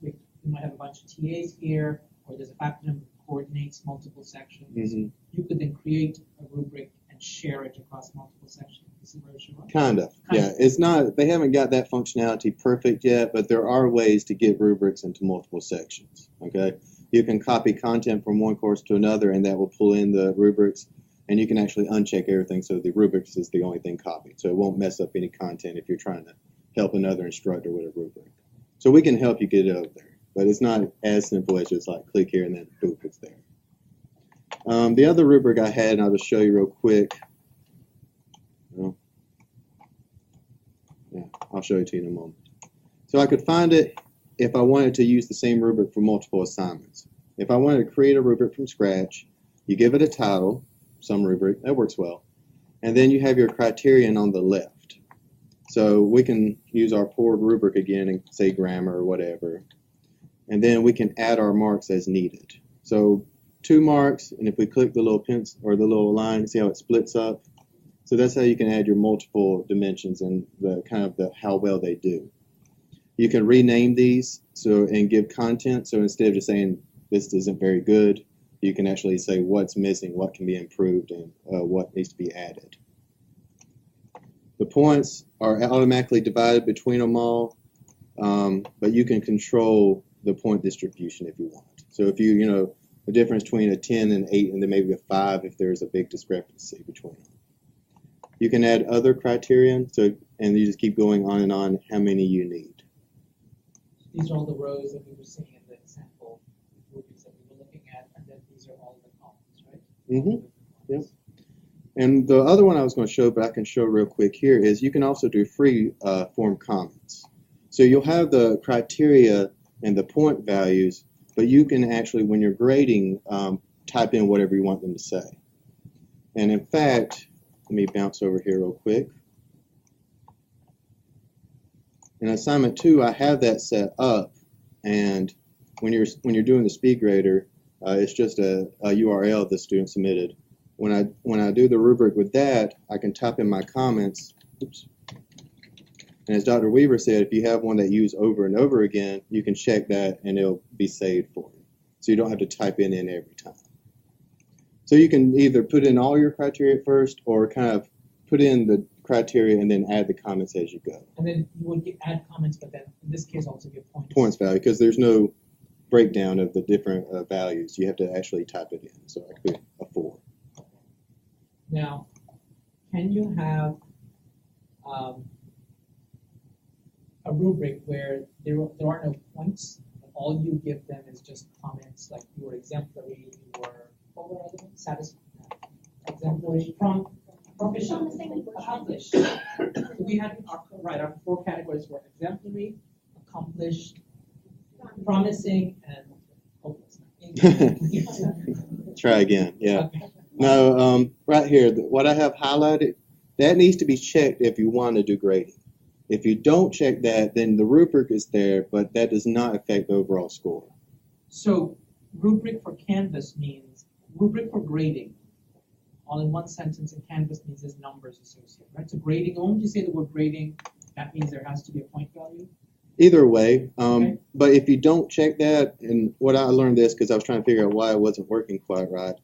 we might have a bunch of TAs here, or there's a faculty member who coordinates multiple sections, you could then create a rubric and share it across multiple sections. This is where it should run. Kind of, yeah. It's not, they haven't got that functionality perfect yet, but there are ways to get rubrics into multiple sections, okay? You can copy content from one course to another, and that will pull in the rubrics, and you can actually uncheck everything so the rubrics is the only thing copied. So it won't mess up any content if you're trying to help another instructor with a rubric. So we can help you get it up there, but it's not as simple as just like click here and then boop, it's there. The other rubric I had, and I'll just show you real quick. Yeah, I'll show it to you in a moment. So I could find it if I wanted to use the same rubric for multiple assignments. If I wanted to create a rubric from scratch, you give it a title, some rubric, that works well, and then you have your criterion on the left. So we can use our poured rubric again and say grammar or whatever, and then we can add our marks as needed. So 2 marks, and if we click the little pencil or the little line, see how it splits up? So that's how you can add your multiple dimensions and the kind of how well they do. You can rename these and give content. So instead of just saying this isn't very good, you can actually say what's missing, what can be improved, and what needs to be added. The points are automatically divided between them all, but you can control the point distribution if you want. So if you know, the difference between a 10 and 8 and then maybe a 5 if there's a big discrepancy between them. You can add other criterion, and you just keep going on and on how many you need. These are all the rows that we were seeing in the sample rubrics that we were looking at, and then these are all the columns, right? Mm-hmm. Yep. And the other one I was going to show, but I can show real quick here, is you can also do free form comments. So you'll have the criteria and the point values, but you can actually, when you're grading, type in whatever you want them to say. And in fact, let me bounce over here real quick. In assignment 2, I have that set up, and when you're doing the speed grader, it's just a URL the student submitted. When I do the rubric with that, I can type in my comments. Oops. And as Dr. Weaver said, if you have one that you use over and over again, you can check that and it'll be saved for you. So you don't have to type it in every time. So you can either put in all your criteria first or kind of put in the criteria and then add the comments as you go. And then you would add comments, but then in this case also give points. Points value, because there's no breakdown of the different values. You have to actually type it in. So I could put a 4. Now, can you have a rubric where there are no points, and all you give them is just comments like you were exemplary, you were satisfied, exemplary, proficient, accomplished. We had our 4 categories were exemplary, accomplished, promising, and hopeless. Try again. Yeah. Okay. No, right here, what I have highlighted, that needs to be checked if you want to do grading. If you don't check that, then the rubric is there, but that does not affect the overall score. So rubric for Canvas means, rubric for grading, all in one sentence, and Canvas means there's numbers associated, right? So grading, only you say the word grading, that means there has to be a point value? Either way, Okay. But if you don't check that, and what I learned this because I was trying to figure out why it wasn't working quite right.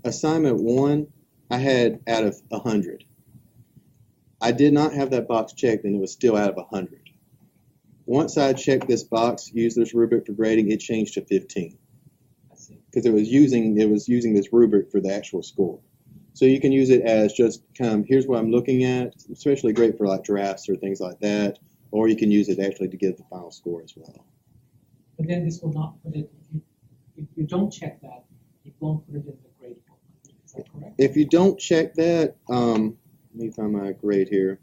Assignment 1, I had out of 100. I did not have that box checked, and it was still out of 100. Once I checked this box, use this rubric for grading, it changed to 15. I see. Because it was using this rubric for the actual score. So you can use it as just kind of, here's what I'm looking at. It's especially great for like drafts or things like that. Or you can use it actually to get the final score as well. But then this will not put it, if you don't check that, it won't put it in the grade book. Is that correct? If you don't check that, let me find my grade here.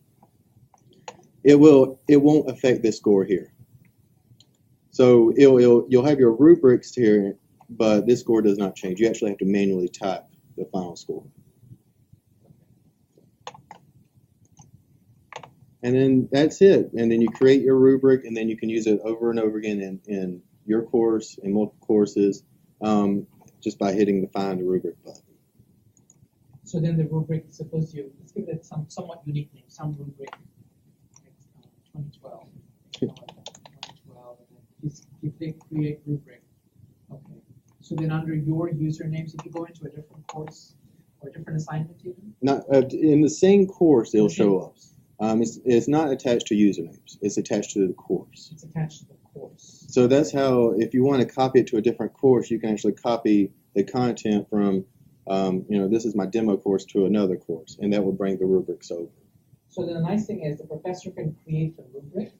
It won't affect this score here. So you'll have your rubrics here, but this score does not change. You actually have to manually type the final score. And then that's it. And then you create your rubric, and then you can use it over and over again in your course, in multiple courses, just by hitting the Find a Rubric button. So then the rubric, suppose let's give it some somewhat unique name, some rubric, 2012. 2012, and then you click Create Rubric. Okay. So then under your usernames, if you go into a different course or a different assignment even? Not in the same course, it'll show up. It's not attached to usernames. It's attached to the course. It's attached to the course. So that's how, if you want to copy it to a different course, you can actually copy the content from, this is my demo course to another course, and that will bring the rubrics over. So the nice thing is the professor can create the rubric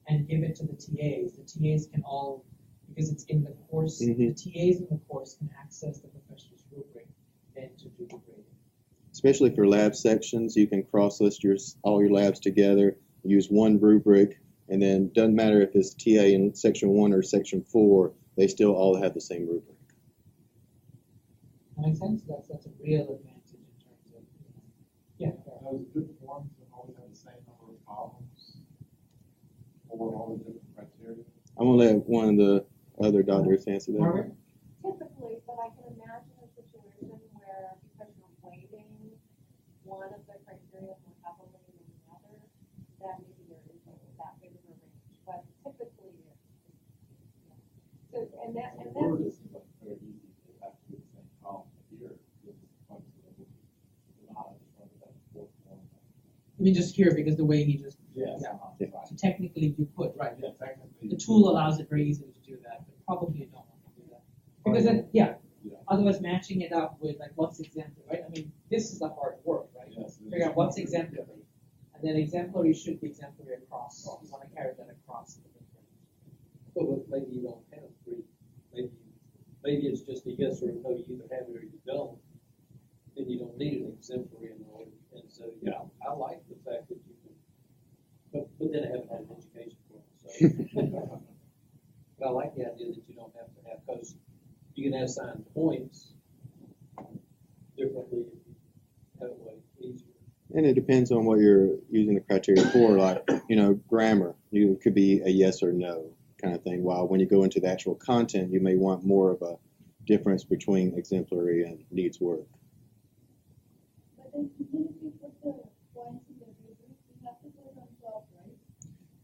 and give it to the TAs. The TAs can all, because it's in the course, the TAs in the course can access the professor's rubric then to do the grading. Especially for lab sections, you can cross-list all your labs together, use one rubric, and then doesn't matter if it's TA in section 1 or section 4, they still all have the same rubric. That makes sense? That's a real advantage in terms of, yeah. Those good forms that always have the same number of columns or all the different criteria. I'm going to let one of the other doctors answer that. Margaret? Typically, but I can imagine a situation where because you're weighting one of the criteria more heavily than the other, that maybe there is that big of a range And that, The and word that, is like very easy to have to do the same column here. It's flexible. Not just that fourth one. I mean, just here because the way he just Yes. yeah. So technically, you could right. Yeah, technically. The tool allows it very easily to do that, but probably you don't want to do that because then otherwise matching it up with like what's exemplary, right? I mean, this is the hard work, right? Yes. Figure out what's exemplary, and then exemplary should be exemplary across. You want to carry that across the different. Well, maybe you don't have three. Maybe it's just a yes or a no. You either have it or you don't. Then you don't need an exemplary in order. And so, yeah, I like the fact that you can. But then I haven't had an education for it. So. But I like the idea that you don't have to have, because you can assign points differently if you have it way easier. And it depends on what you're using the criteria for. Like, grammar, it could be a yes or no kind of thing. While when you go into the actual content, you may want more of a difference between exemplary and needs work. But then even if you put the points in the rubric, you have to put it on top, right?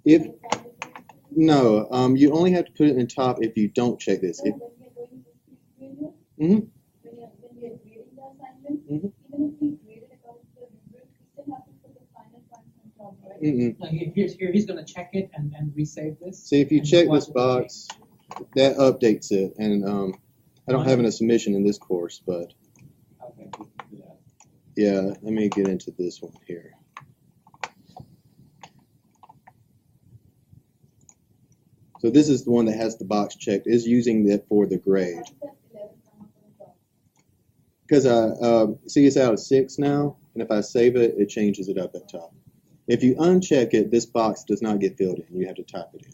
If Like that is what it is. no, you only have to put it in top if you don't check this. So when we are going to speak gradient, Mhm. when we are grading the assignment, Mhm. even if we grade it according to the rubric, we still have to put the final points on top, right? Mm-mm. He's going to check it and resave this. See, if you and check watch this it box, that updates it. And I don't have an submission in this course, but Okay. Yeah. yeah, let me get into this one here. So this is the one that has the box checked, is using that for the grade. How does that 11 come up on top? Because see, it's out of 6 now, and if I save it, it changes it up at top. If you uncheck it, this box does not get filled in. You have to type it in.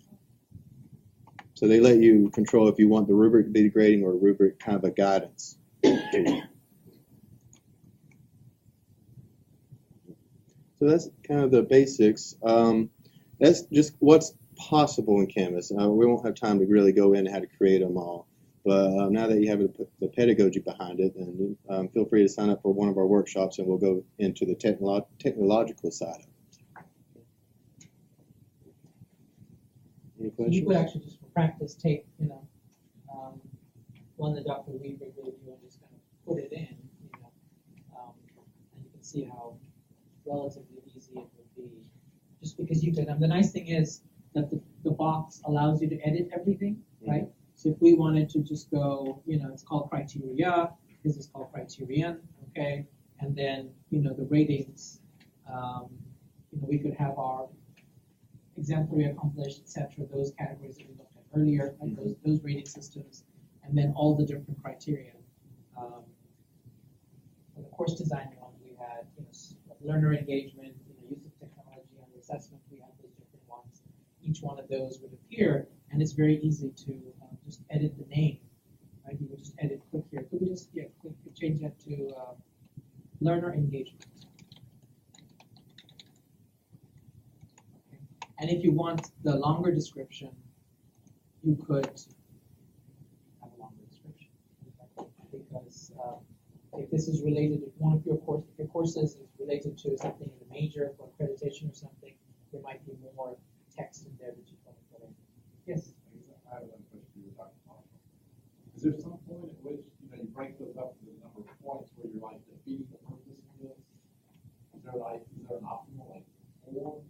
So they let you control if you want the rubric to be the grading or a rubric kind of a guidance. So that's kind of the basics. That's just what's possible in Canvas. We won't have time to really go into how to create them all. But now that you have the pedagogy behind it, then feel free to sign up for one of our workshops and we'll go into the technological side of it. Any You questions? could actually just for practice take, one that Dr. Weaver gave you and just kind of put it in, and you can see how relatively easy it would be. Just because you can, and the nice thing is that the box allows you to edit everything, right? So if we wanted to just go, it's called criteria, this is called criterion, okay? And then, the ratings, we could have our exemplary, accomplished, etc., those categories that we looked at earlier, like those rating systems, and then all the different criteria. For the course design one, we had learner engagement, use of technology, and assessment. We had those different ones. Each one of those would appear, and it's very easy to just edit the name. Right? You would just click here. Could we just change that to learner engagement? And if you want the longer description, you could have a longer description. Because if this is related, if one of your courses is related to something in the major for accreditation or something, there might be more text in there that you want to put in. Yes? I have one question for you, Dr. Marshall. Is there some point at which you break those up to the number of points where you're like defeating the purpose of this? Is there an optimal 4?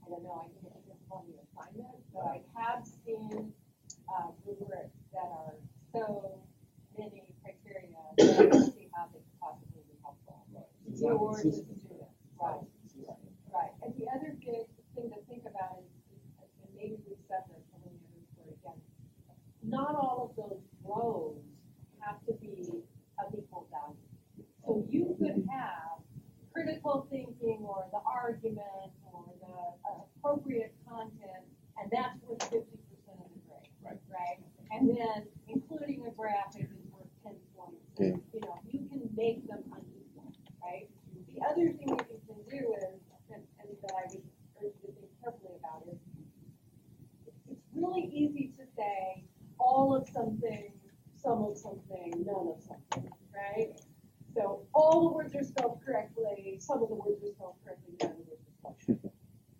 I don't know, I can't think of the assignment, but I have seen rubrics that are so many criteria that I don't see how they could possibly be helpful. Right. Yours as a student. Right. And the other big thing to think about is, and maybe we separate from the other story again, not all of those rows have to be of equal value. So you could have critical thinking or the argument or the appropriate content, and that's worth 50% of the grade, right? And then including a graphic is worth 10 points. Yeah. You can make them unequal, right? The other thing that you can do is, and that I would urge you to think carefully about is, it's really easy to say all of something, some of something, none of something, right? So all the words are spelled correctly, some of the words are spelled correctly, none of the words are spelled correctly.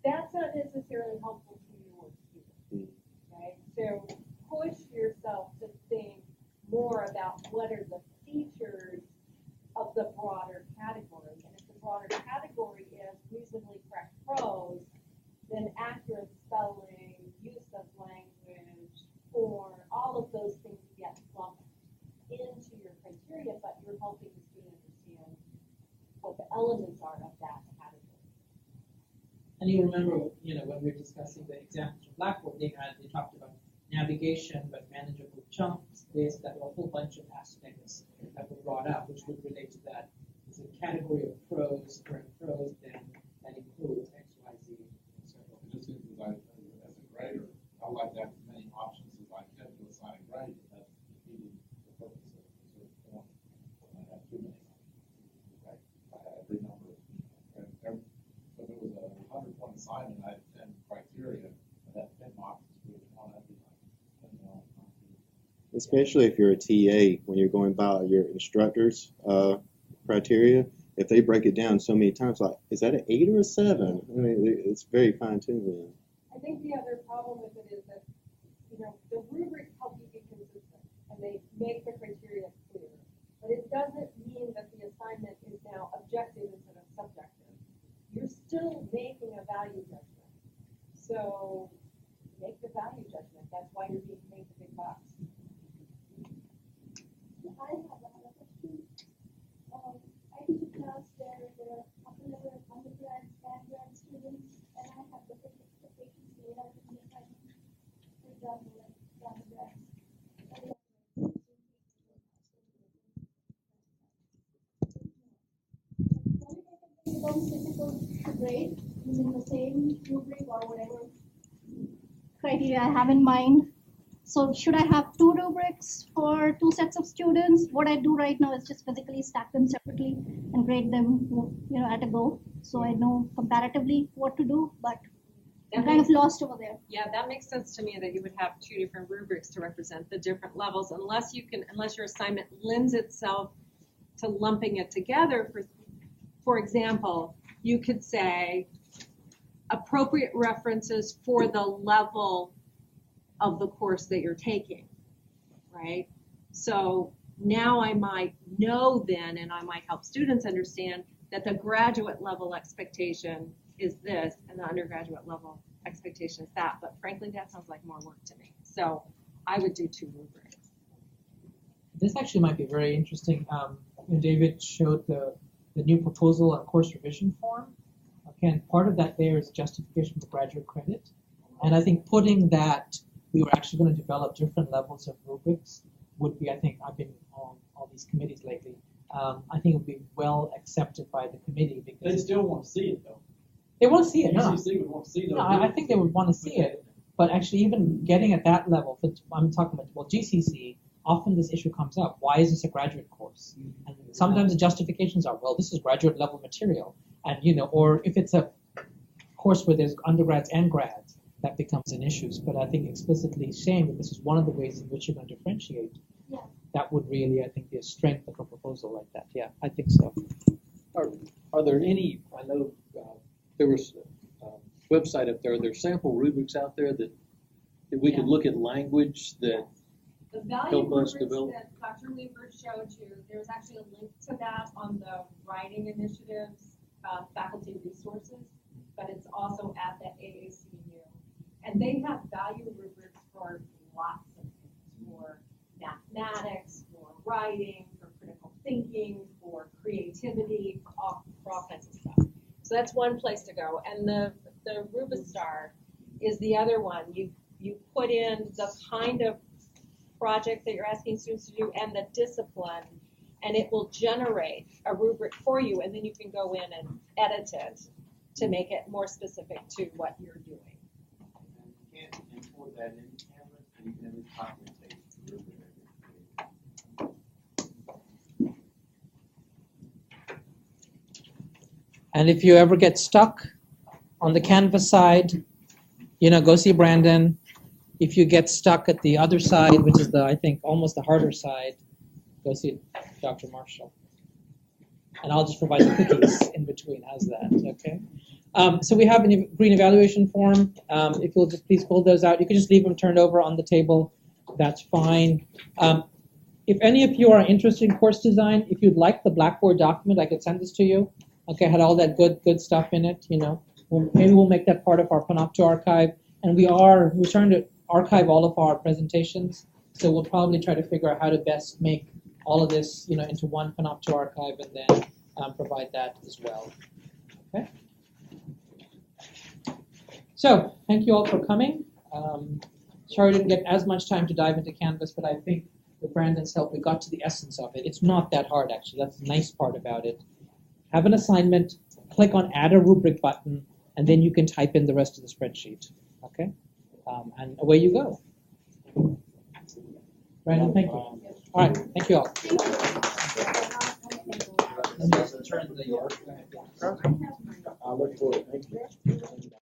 That's not necessarily helpful to your students, right? So And you remember, when we were discussing the examples from Blackboard, they talked about navigation, but manageable chunks, that were a whole bunch of aspects that were brought up, which would relate to that. It's a category of prose, then that includes X, Y, Z, and so forth. It just seems like, as a grader, I like to have as many options as I can to assign a grade, but that's defeating the purpose of the form. When I have too many options. Like, every number, so if it was a 100-point assignment, I had 10 criteria, I had 10 options for each one, I'd be like, 10 more. Especially if you're a TA, when you're going by your instructor's criteria, if they break it down so many times, like, is that an 8 or a 7? I mean, it's very fine-tuned then. I think the other problem with it is that, the rubrics help you be consistent, and they make the criteria clear. But it doesn't mean that the assignment is now objective instead of subjective. You're still making a value judgment. So make the value judgment. That's why you're being paid the big bucks. I have another question. I teach a class where there are upper-level undergrads and grad students, and I have different expectations laid out in the assignment. For example, like the undergrads. Most difficult to grade using the same rubric or whatever criteria I have in mind. So should I have 2 rubrics for 2 sets of students? What I do right now is just physically stack them separately and grade them, at a go. So I know comparatively what to do, but I'm kind of lost over there. Yeah, that makes sense to me that you would have 2 different rubrics to represent the different levels, unless your assignment lends itself to lumping it together. For example, you could say appropriate references for the level of the course that you're taking, right? So now I might know then, and I might help students understand that the graduate level expectation is this, and the undergraduate level expectation is that. But frankly, that sounds like more work to me. So I would do 2 rubrics. This actually might be very interesting. David showed the new proposal on course revision form. Again, part of that there is justification for graduate credit. And I think putting that we were actually going to develop different levels of rubrics would be, I think, I've been on all these committees lately. I think it would be well accepted by the committee because They still want to see it, though. they want to see it. No, UCC would want to see those. no, I think they would want to see it. But actually, even getting at that level, I'm talking about GCC. Often this issue comes up. Why is this a graduate course? And sometimes the justifications are, well, this is graduate level material, and or if it's a course where there's undergrads and grads, that becomes an issue. But I think explicitly saying that this is one of the ways in which you're going to differentiate, that would really, I think, be a strength of a proposal like that. Yeah, I think so. Are there any, I know there was a website up there, there's sample rubrics out there that we could look at language that The value help us rubrics develop. that Dr. Weaver showed you, there's actually a link to that on the writing initiatives faculty resources, but it's also at the AACU. And they have value rubrics for lots of things, for mathematics, for writing, for critical thinking, for creativity, for all kinds of stuff. So that's one place to go. And the Rubistar is the other one. You put in the kind of project that you're asking students to do and the discipline, and it will generate a rubric for you, and then you can go in and edit it to make it more specific to what you're doing. And you can't import that into Canvas, and you can always copy and paste the rubric. And if you ever get stuck on the Canvas side, go see Brandon. If you get stuck at the other side, which is I think almost the harder side, go see Dr. Marshall. And I'll just provide the cookies in between. How's that? Okay. So we have a green evaluation form. If you'll just please pull those out. You can just leave them turned over on the table. That's fine. If any of you are interested in course design, if you'd like the Blackboard document, I could send this to you. Okay, had all that good stuff in it. Maybe we'll make that part of our Panopto archive. And we're trying to archive all of our presentations. So we'll probably try to figure out how to best make all of this, into one Panopto archive and then provide that as well. Okay. So, thank you all for coming. Sorry I didn't get as much time to dive into Canvas, but I think with Brandon's help, we got to the essence of it. It's not that hard, actually. That's the nice part about it. Have an assignment, click on Add a Rubric button, and then you can type in the rest of the spreadsheet. Okay? And away you go. Brandon, thank you. All right, thank you all. I look forward. Thank you.